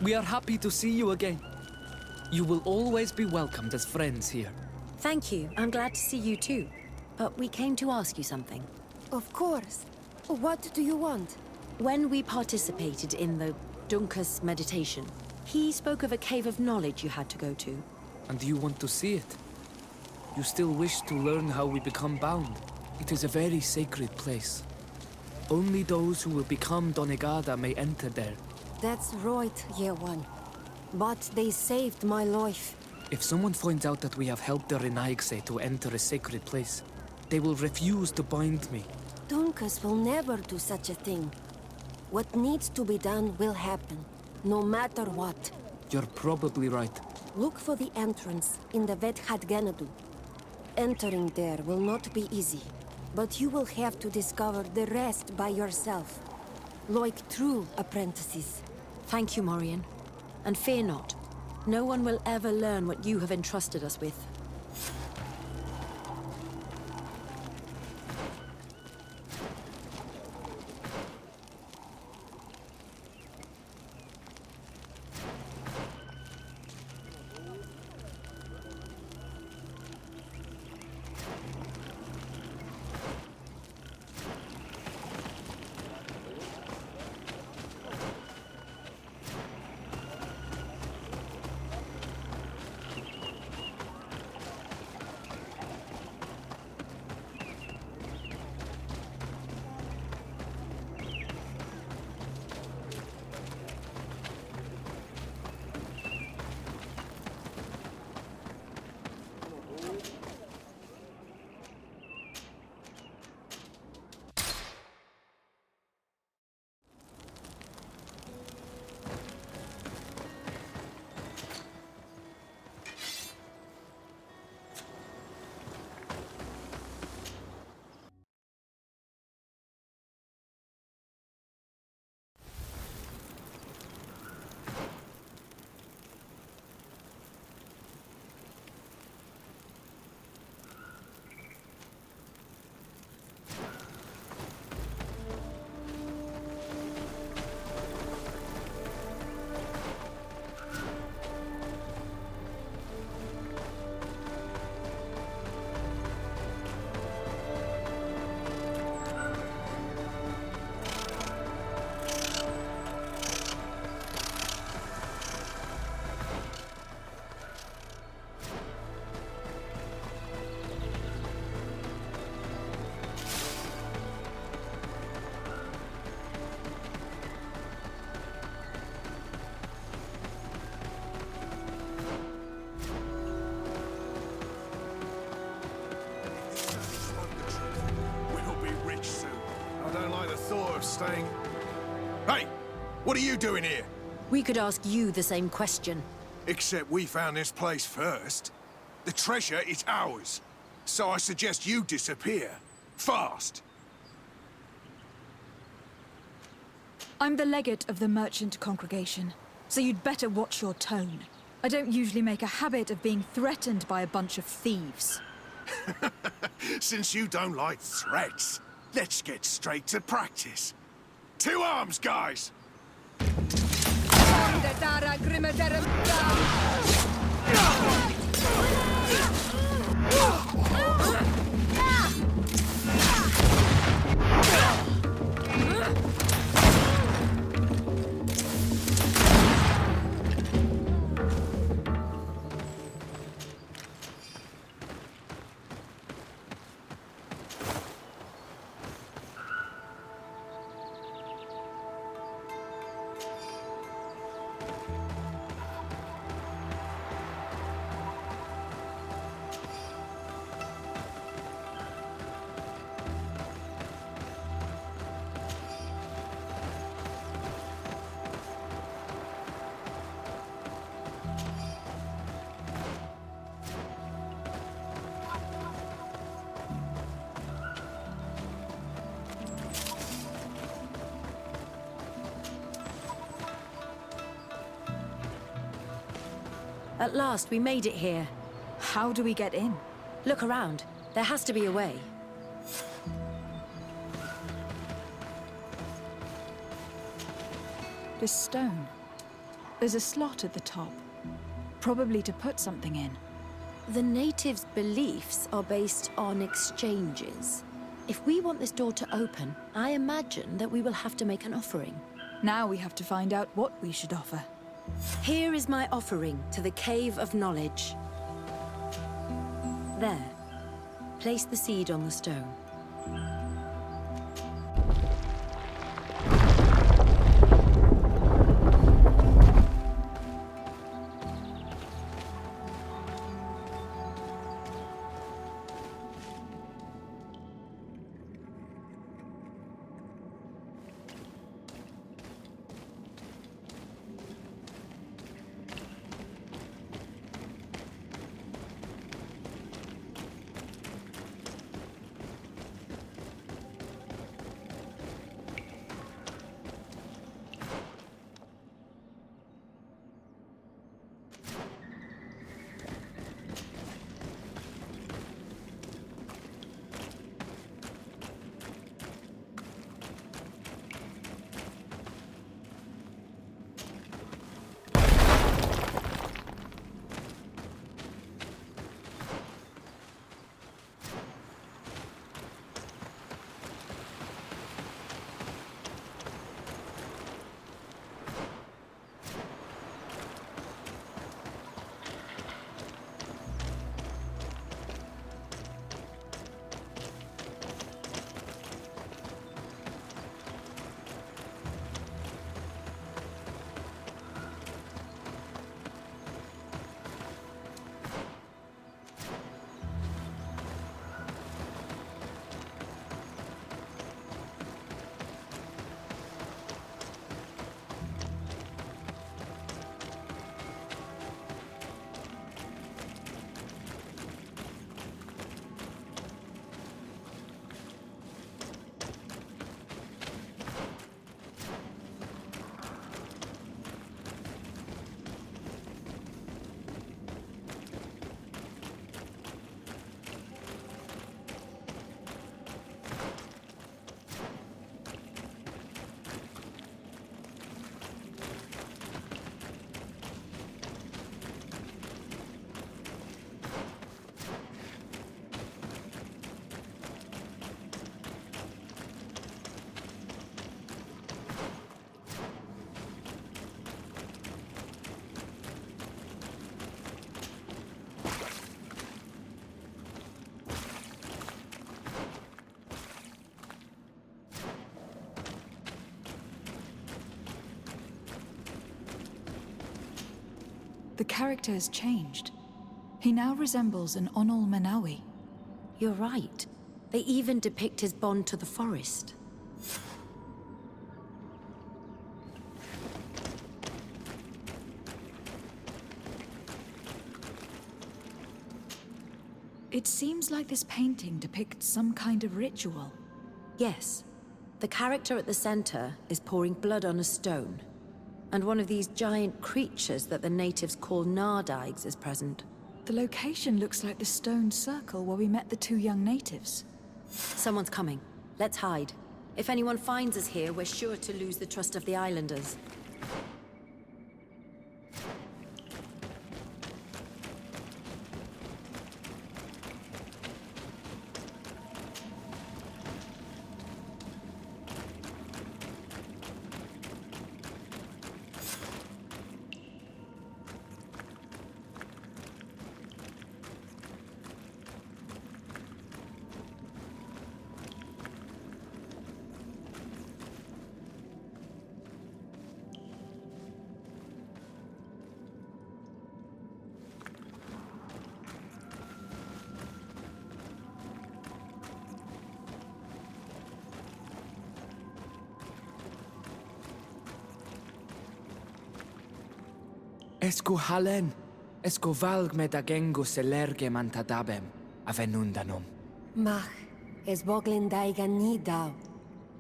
We are happy to see you again. You will always be welcomed as friends here. Thank you. I'm glad to see you too. But we came to ask you something. Of course. What do you want? When we participated in the Dunkus meditation, he spoke of a cave of knowledge you had to go to. And you want to see it? You still wish to learn how we become bound? It is a very sacred place. Only those who will become Donegada may enter there. That's right, Year One. But they saved my life. If someone finds out that we have helped the Renaigse to enter a sacred place, they will refuse to bind me. Dunkus will never do such a thing. What needs to be done will happen, no matter what. You're probably right. Look for the entrance in the Vedhat Ganadu. Entering there will not be easy, but you will have to discover the rest by yourself. Like true apprentices. Thank you, Morian. And fear not. No one will ever learn what you have entrusted us with. Staying. Hey! What are you doing here? We could ask you the same question. Except we found this place first. The treasure is ours. So I suggest you disappear. Fast! I'm the legate of the merchant congregation, so you'd better watch your tone. I don't usually make a habit of being threatened by a bunch of thieves. Since you don't like threats, let's get straight to practice. To arms, guys! At last, we made it here. How do we get in? Look around. There has to be a way. This stone. There's a slot at the top. Probably to put something in. The natives' beliefs are based on exchanges. If we want this door to open, I imagine that we will have to make an offering. Now we have to find out what we should offer. Here is my offering to the Cave of Knowledge. There. Place the seed on the stone. The character has changed. He now resembles an Onol Manawi. You're right. They even depict his bond to the forest. It seems like this painting depicts some kind of ritual. Yes. The character at the center is pouring blood on a stone. And one of these giant creatures that the natives call Nardaigs is present. The location looks like the stone circle where we met the two young natives. Someone's coming. Let's hide. If anyone finds us here, we're sure to lose the trust of the islanders. Esco halen, esco valg med agengo selerge mantadabem, avenundanum. Mach, es boglin daiga ni dau.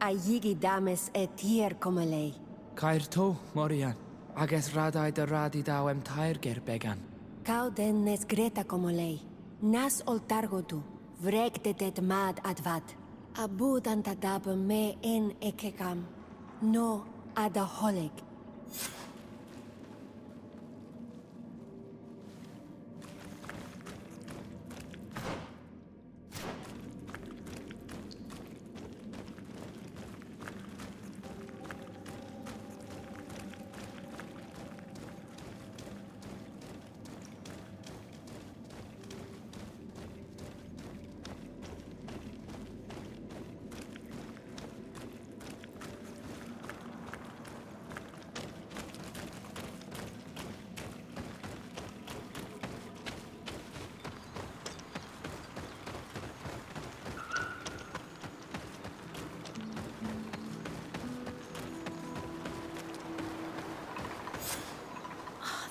A yigi dames etier como lei. Cair to, Morian, ages radai de radi dawem tair ger began. Cauden nes greta como lei. Nas oltargodu, vregdedet mad advad. Abud antadab me en ekekam. No adaholeg.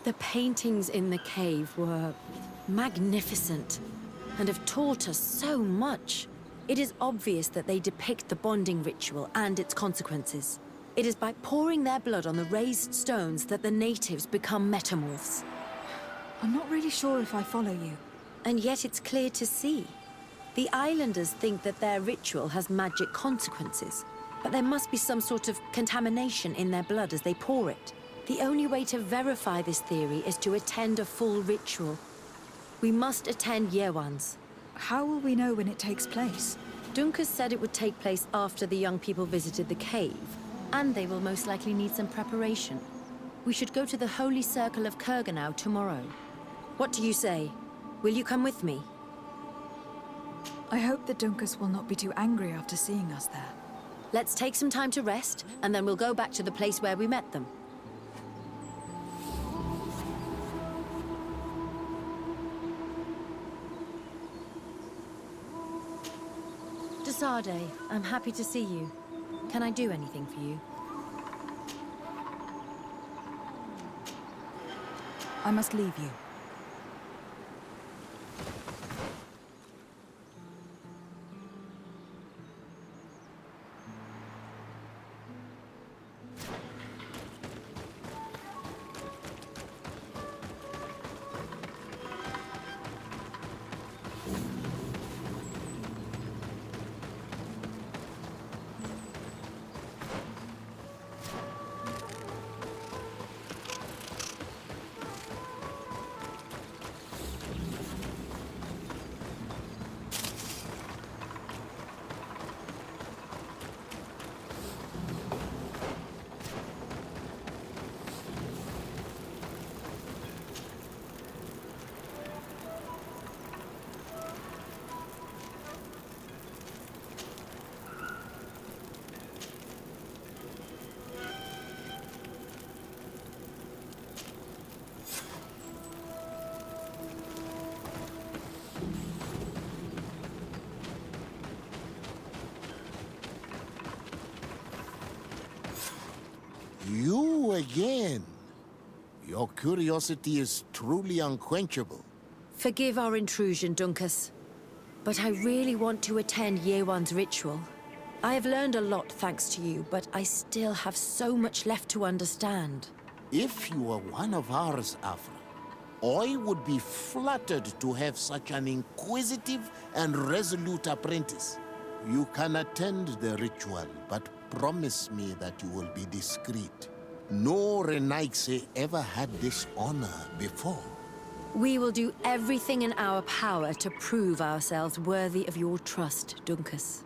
The paintings in the cave were magnificent and have taught us so much. It is obvious that they depict the bonding ritual and its consequences. It is by pouring their blood on the raised stones that the natives become metamorphs. I'm not really sure if I follow you. And yet it's clear to see. The islanders think that their ritual has magic consequences, but there must be some sort of contamination in their blood as they pour it. The only way to verify this theory is to attend a full ritual. We must attend Yewan's. How will we know when it takes place? Dunkas said it would take place after the young people visited the cave, and they will most likely need some preparation. We should go to the Holy Circle of Kurganau tomorrow. What do you say? Will you come with me? I hope the Dunkas will not be too angry after seeing us there. Let's take some time to rest, and then we'll go back to the place where we met them. Sade, I'm happy to see you. Can I do anything for you? I must leave you. You again. Your curiosity is truly unquenchable. Forgive our intrusion, Dunkas. But I really want to attend Yewan's ritual. I have learned a lot thanks to you, but I still have so much left to understand. If you were one of ours, Afra, I would be flattered to have such an inquisitive and resolute apprentice. You can attend the ritual, but promise me that you will be discreet. No Renaigse ever had this honor before. We will do everything in our power to prove ourselves worthy of your trust, Dunkas.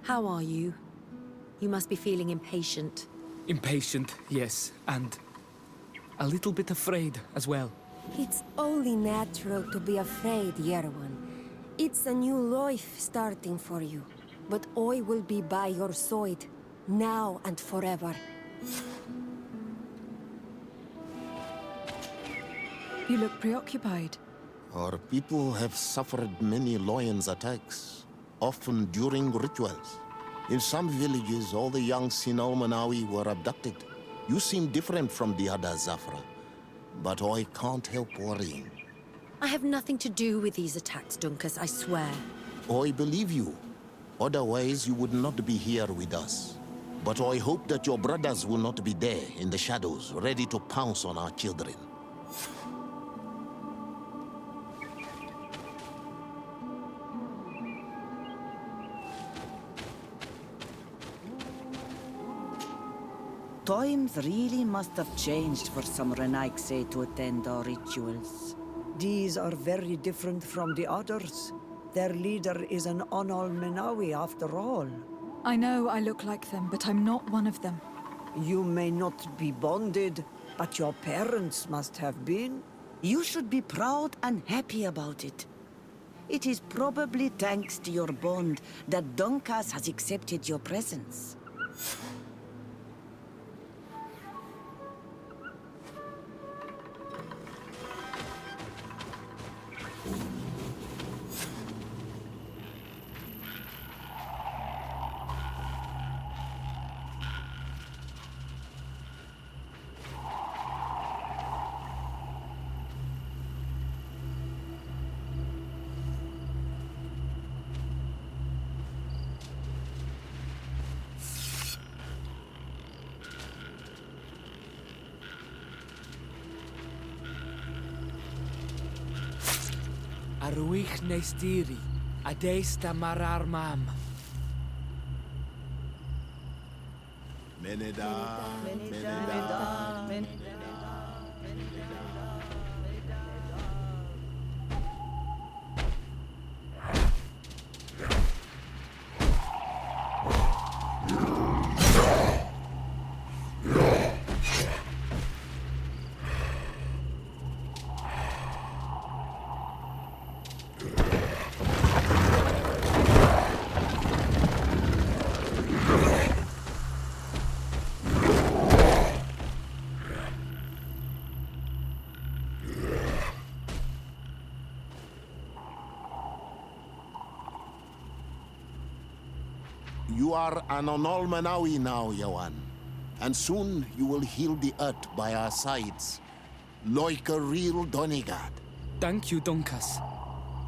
How are you? You must be feeling impatient. Impatient, yes, and a little bit afraid as well. It's only natural to be afraid, Yerwan. It's a new life starting for you. But I will be by your side, now and forever. You look preoccupied. Our people have suffered many lions attacks, often during rituals. In some villages, all the young Sinalmanawi were abducted. You seem different from the other Zafra, but I can't help worrying. I have nothing to do with these attacks, Dunkas, I swear. I believe you. Otherwise, you would not be here with us. But I hope that your brothers will not be there in the shadows, ready to pounce on our children. Times really must have changed for some Renaigse to attend our rituals. These are very different from the others. Their leader is an Onol Menawi after all. I know I look like them, but I'm not one of them. You may not be bonded, but your parents must have been. You should be proud and happy about it. It is probably thanks to your bond that Donkas has accepted your presence. Arwych neistiri, adesta marar mam. Meneda, Meneda. You are an Onol Menawi now, Yawan. And soon you will heal the earth by our sides, like a real Donegard. Thank you, Donkas.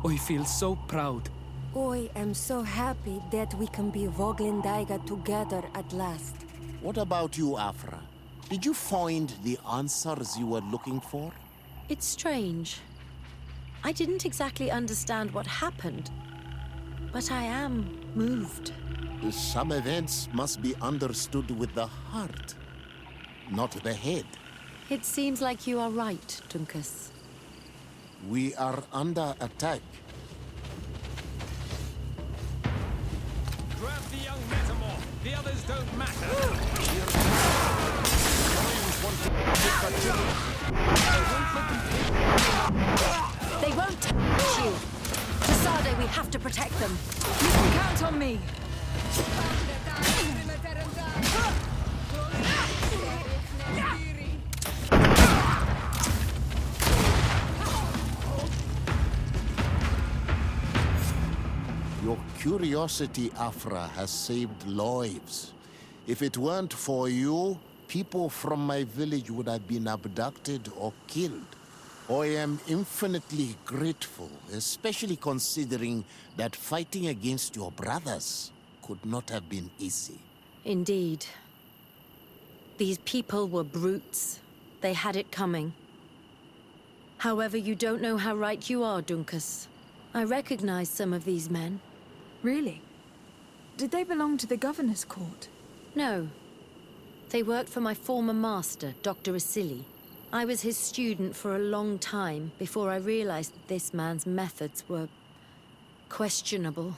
I feel so proud. I am so happy that we can be Voglendaiga together at last. What about you, Afra? Did you find the answers you were looking for? It's strange. I didn't exactly understand what happened, but I am moved. Some events must be understood with the heart, not the head. It seems like you are right, Dunkus. We are under attack. Grab the young metamorph. The others don't matter. They won't touch you. Tasade, we have to protect them. You can count on me. Your curiosity, Afra, has saved lives. If it weren't for you, people from my village would have been abducted or killed. I am infinitely grateful, especially considering that fighting against your brothers could not have been easy. Indeed. These people were brutes. They had it coming. However, you don't know how right you are, Dunkus. I recognize some of these men. Really? Did they belong to the governor's court? No. They worked for my former master, Dr. Asili. I was his student for a long time before I realized that this man's methods were questionable.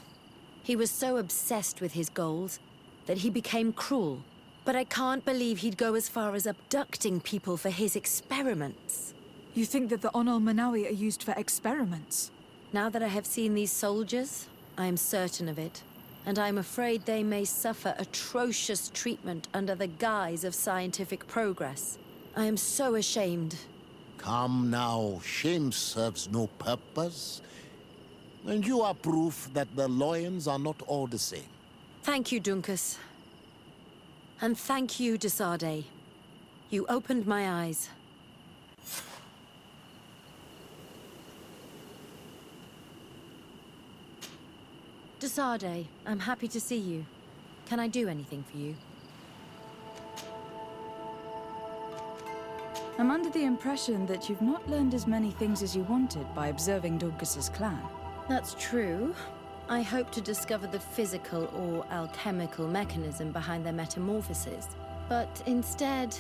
He was so obsessed with his goals that he became cruel. But I can't believe he'd go as far as abducting people for his experiments. You think that the Onol Menawi are used for experiments? Now that I have seen these soldiers, I am certain of it. And I'm afraid they may suffer atrocious treatment under the guise of scientific progress. I am so ashamed. Come now, shame serves no purpose. And you are proof that the lions are not all the same. Thank you, Dunkus. And thank you, Desade. You opened my eyes. Desade, I'm happy to see you. Can I do anything for you? I'm under the impression that you've not learned as many things as you wanted by observing Dorcas's clan. That's true. I hope to discover the physical or alchemical mechanism behind their metamorphoses. But instead,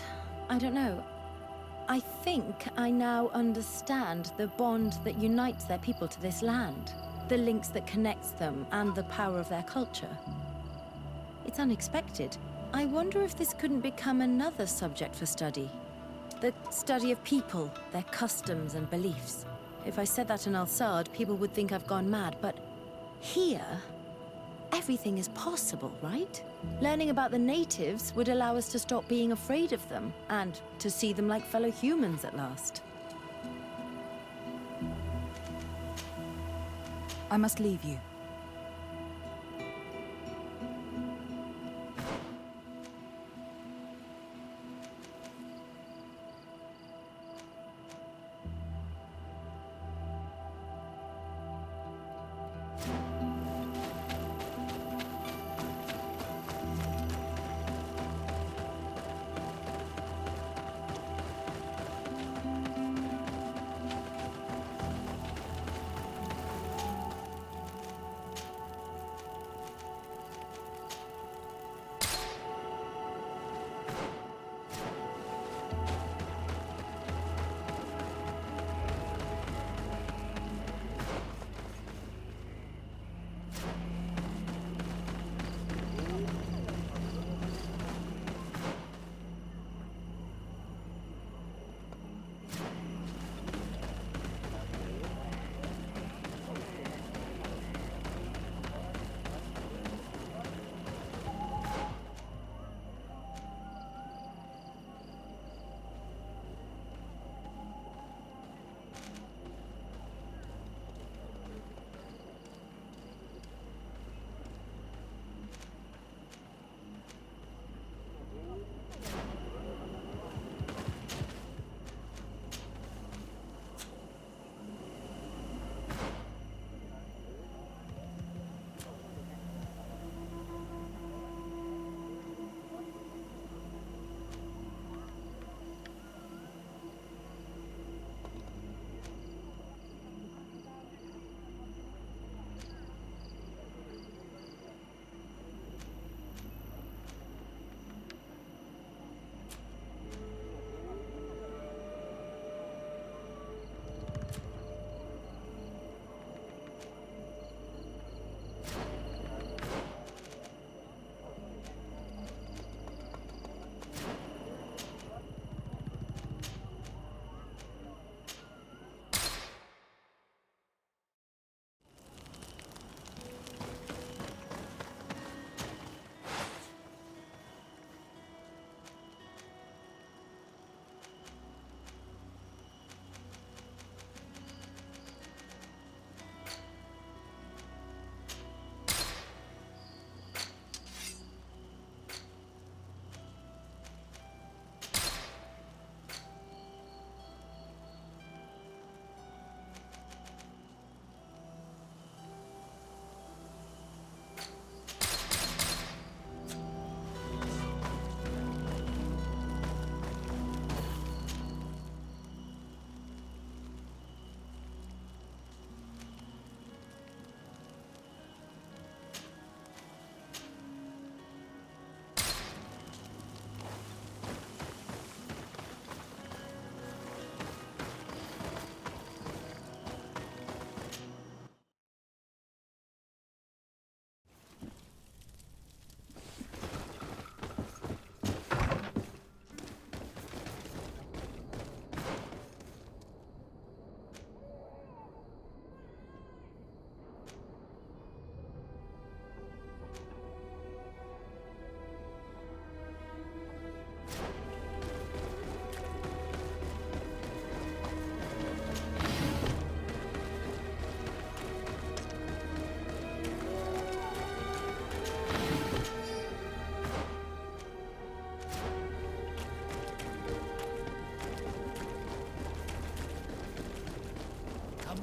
I don't know. I think I now understand the bond that unites their people to this land, the links that connects them, and the power of their culture. It's unexpected. I wonder if this couldn't become another subject for study. The study of people, their customs and beliefs. If I said that in Alsard, people would think I've gone mad, but here, everything is possible, right? Learning about the natives would allow us to stop being afraid of them, and to see them like fellow humans at last. I must leave you.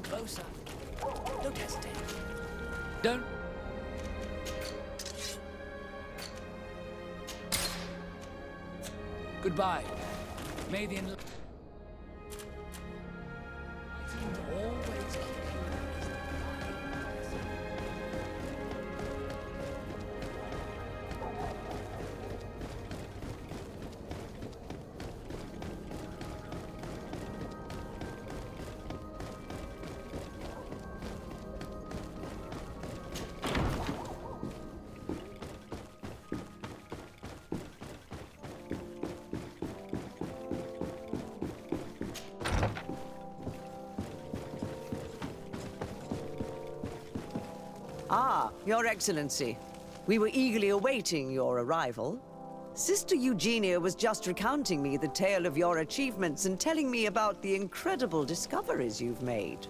Closer. Don't hesitate. Don't. Goodbye. May the Ah, Your Excellency. We were eagerly awaiting your arrival. Sister Eugenia was just recounting me the tale of your achievements and telling me about the incredible discoveries you've made.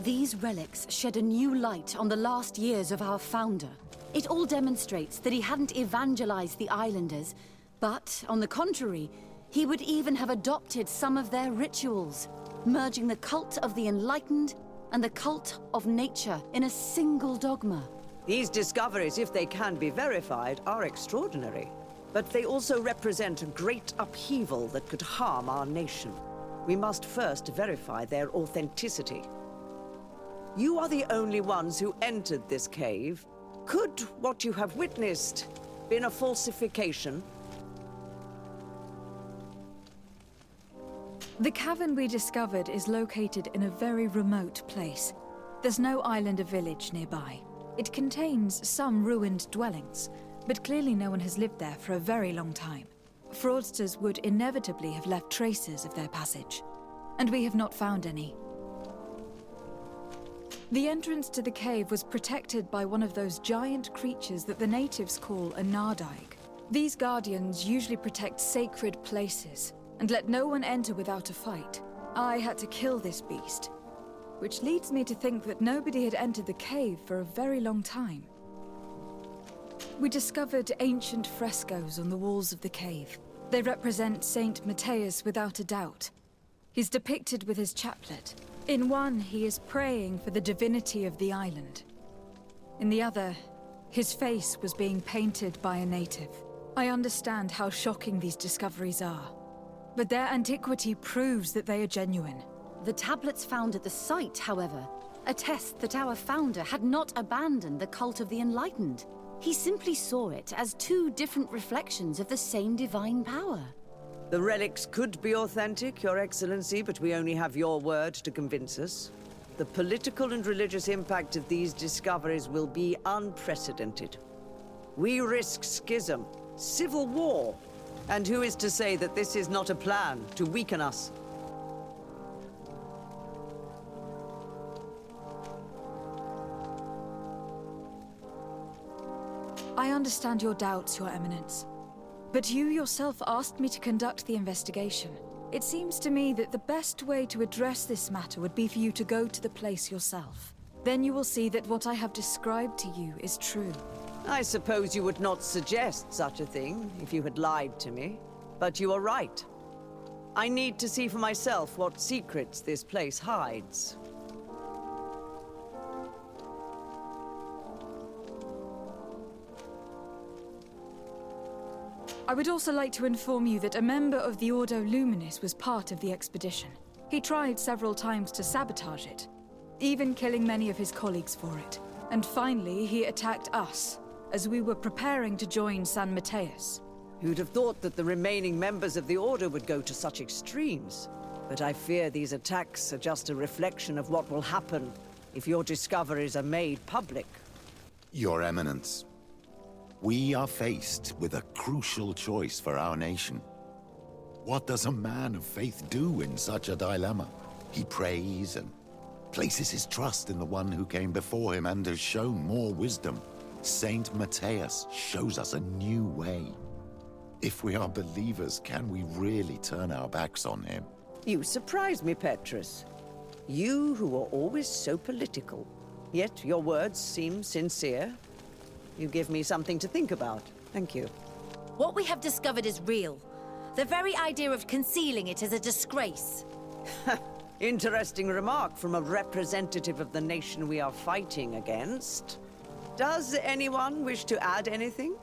These relics shed a new light on the last years of our founder. It all demonstrates that he hadn't evangelized the islanders, but, on the contrary, he would even have adopted some of their rituals, merging the cult of the enlightened and the cult of nature in a single dogma. These discoveries, if they can be verified, are extraordinary. But they also represent a great upheaval that could harm our nation. We must first verify their authenticity. You are the only ones who entered this cave. Could what you have witnessed been a falsification? The cavern we discovered is located in a very remote place. There's no island or village nearby. It contains some ruined dwellings, but clearly no one has lived there for a very long time. Fraudsters would inevitably have left traces of their passage, and we have not found any. The entrance to the cave was protected by one of those giant creatures that the natives call a nardaig. These guardians usually protect sacred places, and let no one enter without a fight. I had to kill this beast, which leads me to think that nobody had entered the cave for a very long time. We discovered ancient frescoes on the walls of the cave. They represent Saint Matthias without a doubt. He's depicted with his chaplet. In one, he is praying for the divinity of the island. In the other, his face was being painted by a native. I understand how shocking these discoveries are, but their antiquity proves that they are genuine. The tablets found at the site, however, attest that our founder had not abandoned the cult of the enlightened. He simply saw it as two different reflections of the same divine power. The relics could be authentic, Your Excellency, but we only have your word to convince us. The political and religious impact of these discoveries will be unprecedented. We risk schism, civil war, and who is to say that this is not a plan to weaken us? I understand your doubts, Your Eminence. But you yourself asked me to conduct the investigation. It seems to me that the best way to address this matter would be for you to go to the place yourself. Then you will see that what I have described to you is true. I suppose you would not suggest such a thing if you had lied to me. But you are right. I need to see for myself what secrets this place hides. I would also like to inform you that a member of the Ordo Luminis was part of the expedition. He tried several times to sabotage it, even killing many of his colleagues for it. And finally, he attacked us, as we were preparing to join San Matthias. Who'd have thought that the remaining members of the Order would go to such extremes? But I fear these attacks are just a reflection of what will happen if your discoveries are made public. Your Eminence, we are faced with a crucial choice for our nation. What does a man of faith do in such a dilemma? He prays and places his trust in the one who came before him and has shown more wisdom. Saint Matthias shows us a new way. If we are believers, can we really turn our backs on him? You surprise me, Petrus. You who are always so political. Yet your words seem sincere. You give me something to think about. Thank you. What we have discovered is real. The very idea of concealing it is a disgrace. Interesting remark from a representative of the nation we are fighting against. Does anyone wish to add anything?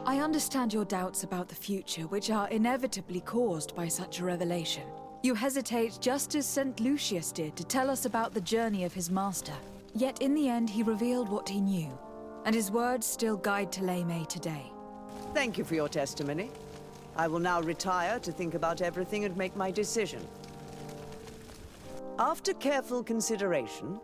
I understand your doubts about the future, which are inevitably caused by such a revelation. You hesitate just as St. Lucius did to tell us about the journey of his master. Yet in the end, he revealed what he knew, and his words still guide Thélème today. Thank you for your testimony. I will now retire to think about everything and make my decision. After careful consideration,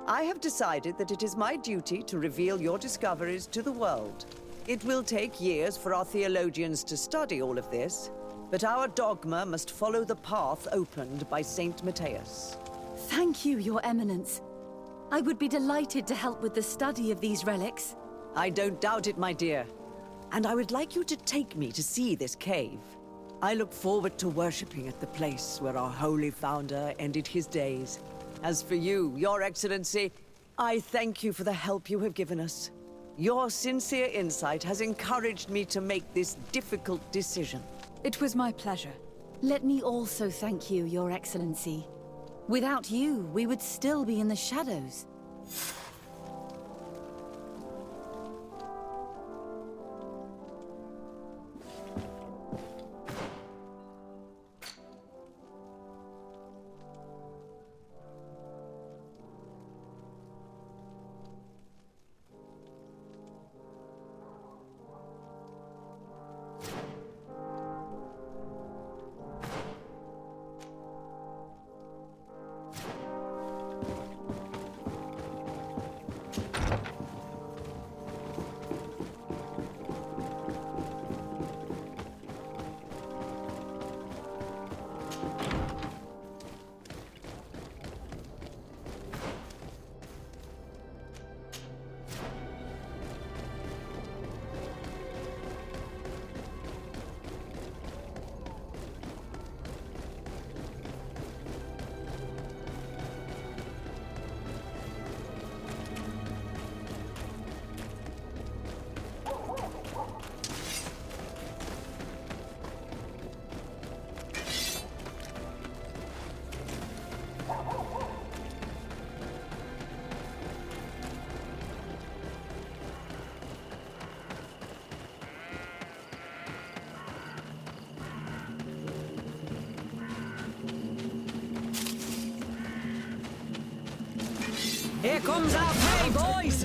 I have decided that it is my duty to reveal your discoveries to the world. It will take years for our theologians to study all of this, But our dogma must follow the path opened by Saint Matthias. Thank you, Your Eminence. I would be delighted to help with the study of these relics. I don't doubt it, my dear. And I would like you to take me to see this cave. I look forward to worshipping at the place where our holy founder ended his days. As for you, Your Excellency, I thank you for the help you have given us. Your sincere insight has encouraged me to make this difficult decision. It was my pleasure. Let me also thank you, Your Excellency. Without you, we would still be in the shadows. Here comes our pay, boys!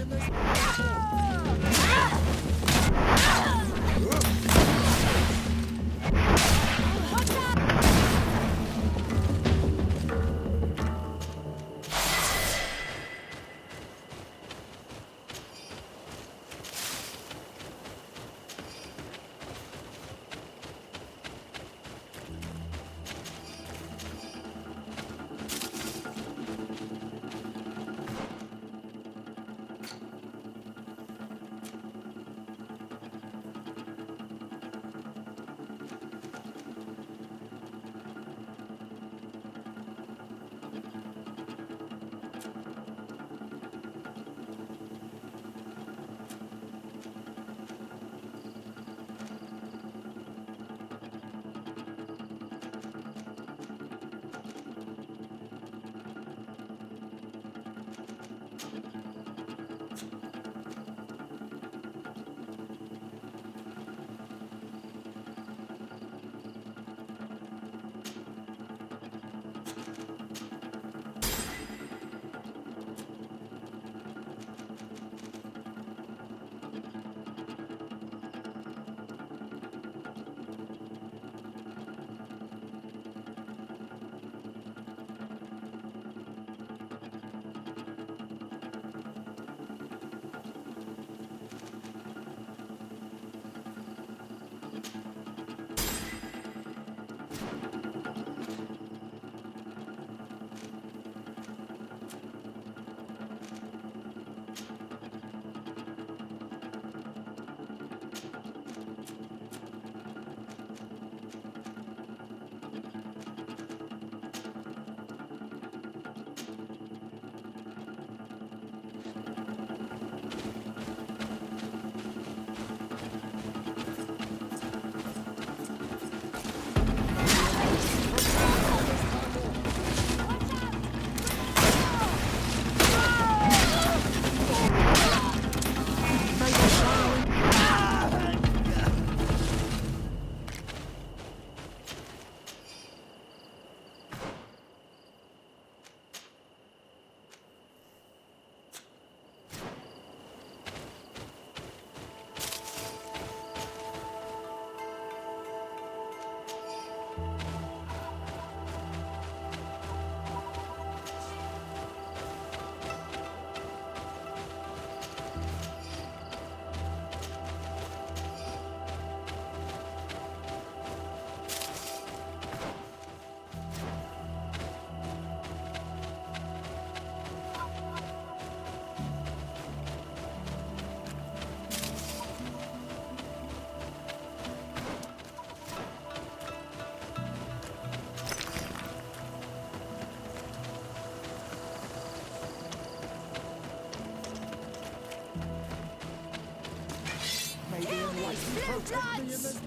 Lights!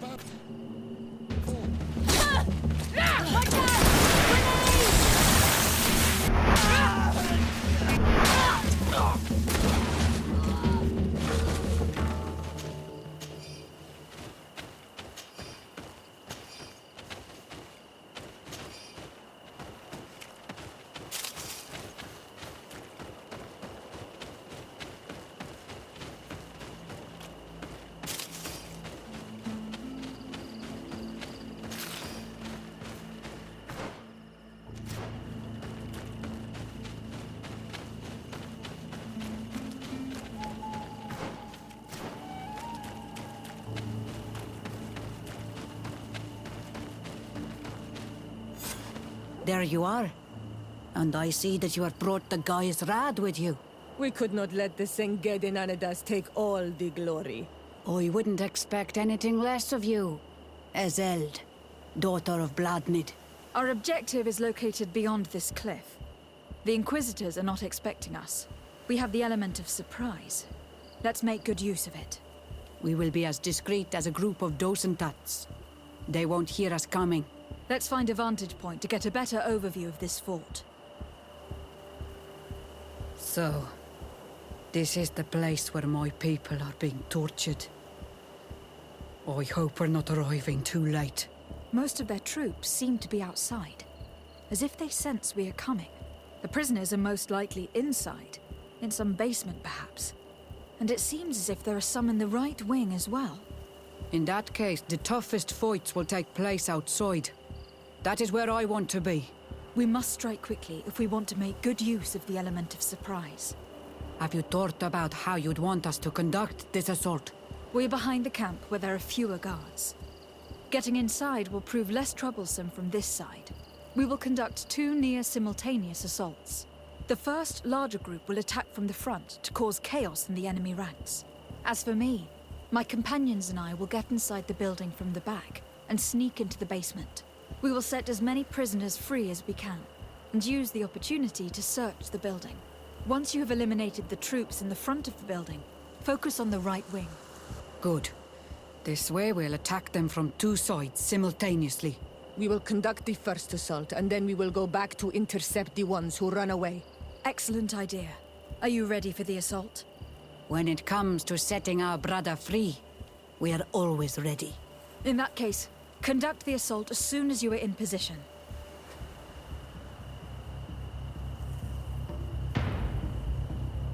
There you are. And I see that you have brought the guy's rad with you. We could not let the Senged in Anadas take all the glory. I wouldn't expect anything less of you, Ezeld, daughter of Bladnid. Our objective is located beyond this cliff. The Inquisitors are not expecting us. We have the element of surprise. Let's make good use of it. We will be as discreet as a group of Dosentats. They won't hear us coming. Let's find a vantage point to get a better overview of this fort. So, this is the place where my people are being tortured. I hope we're not arriving too late. Most of their troops seem to be outside, as if they sense we are coming. The prisoners are most likely inside, in some basement perhaps. And it seems as if there are some in the right wing as well. In that case, the toughest fights will take place outside. That is where I want to be. We must strike quickly if we want to make good use of the element of surprise. Have you thought about how you'd want us to conduct this assault? We're behind the camp where there are fewer guards. Getting inside will prove less troublesome from this side. We will conduct 2 near-simultaneous assaults. The first, larger group will attack from the front to cause chaos in the enemy ranks. As for me, my companions and I will get inside the building from the back and sneak into the basement. We will set as many prisoners free as we can, and use the opportunity to search the building. Once you have eliminated the troops in the front of the building, focus on the right wing. Good. This way we'll attack them from 2 sides simultaneously. We will conduct the first assault, and then we will go back to intercept the ones who run away. Excellent idea. Are you ready for the assault? When it comes to setting our brother free, we are always ready. In that case, conduct the assault as soon as you are in position.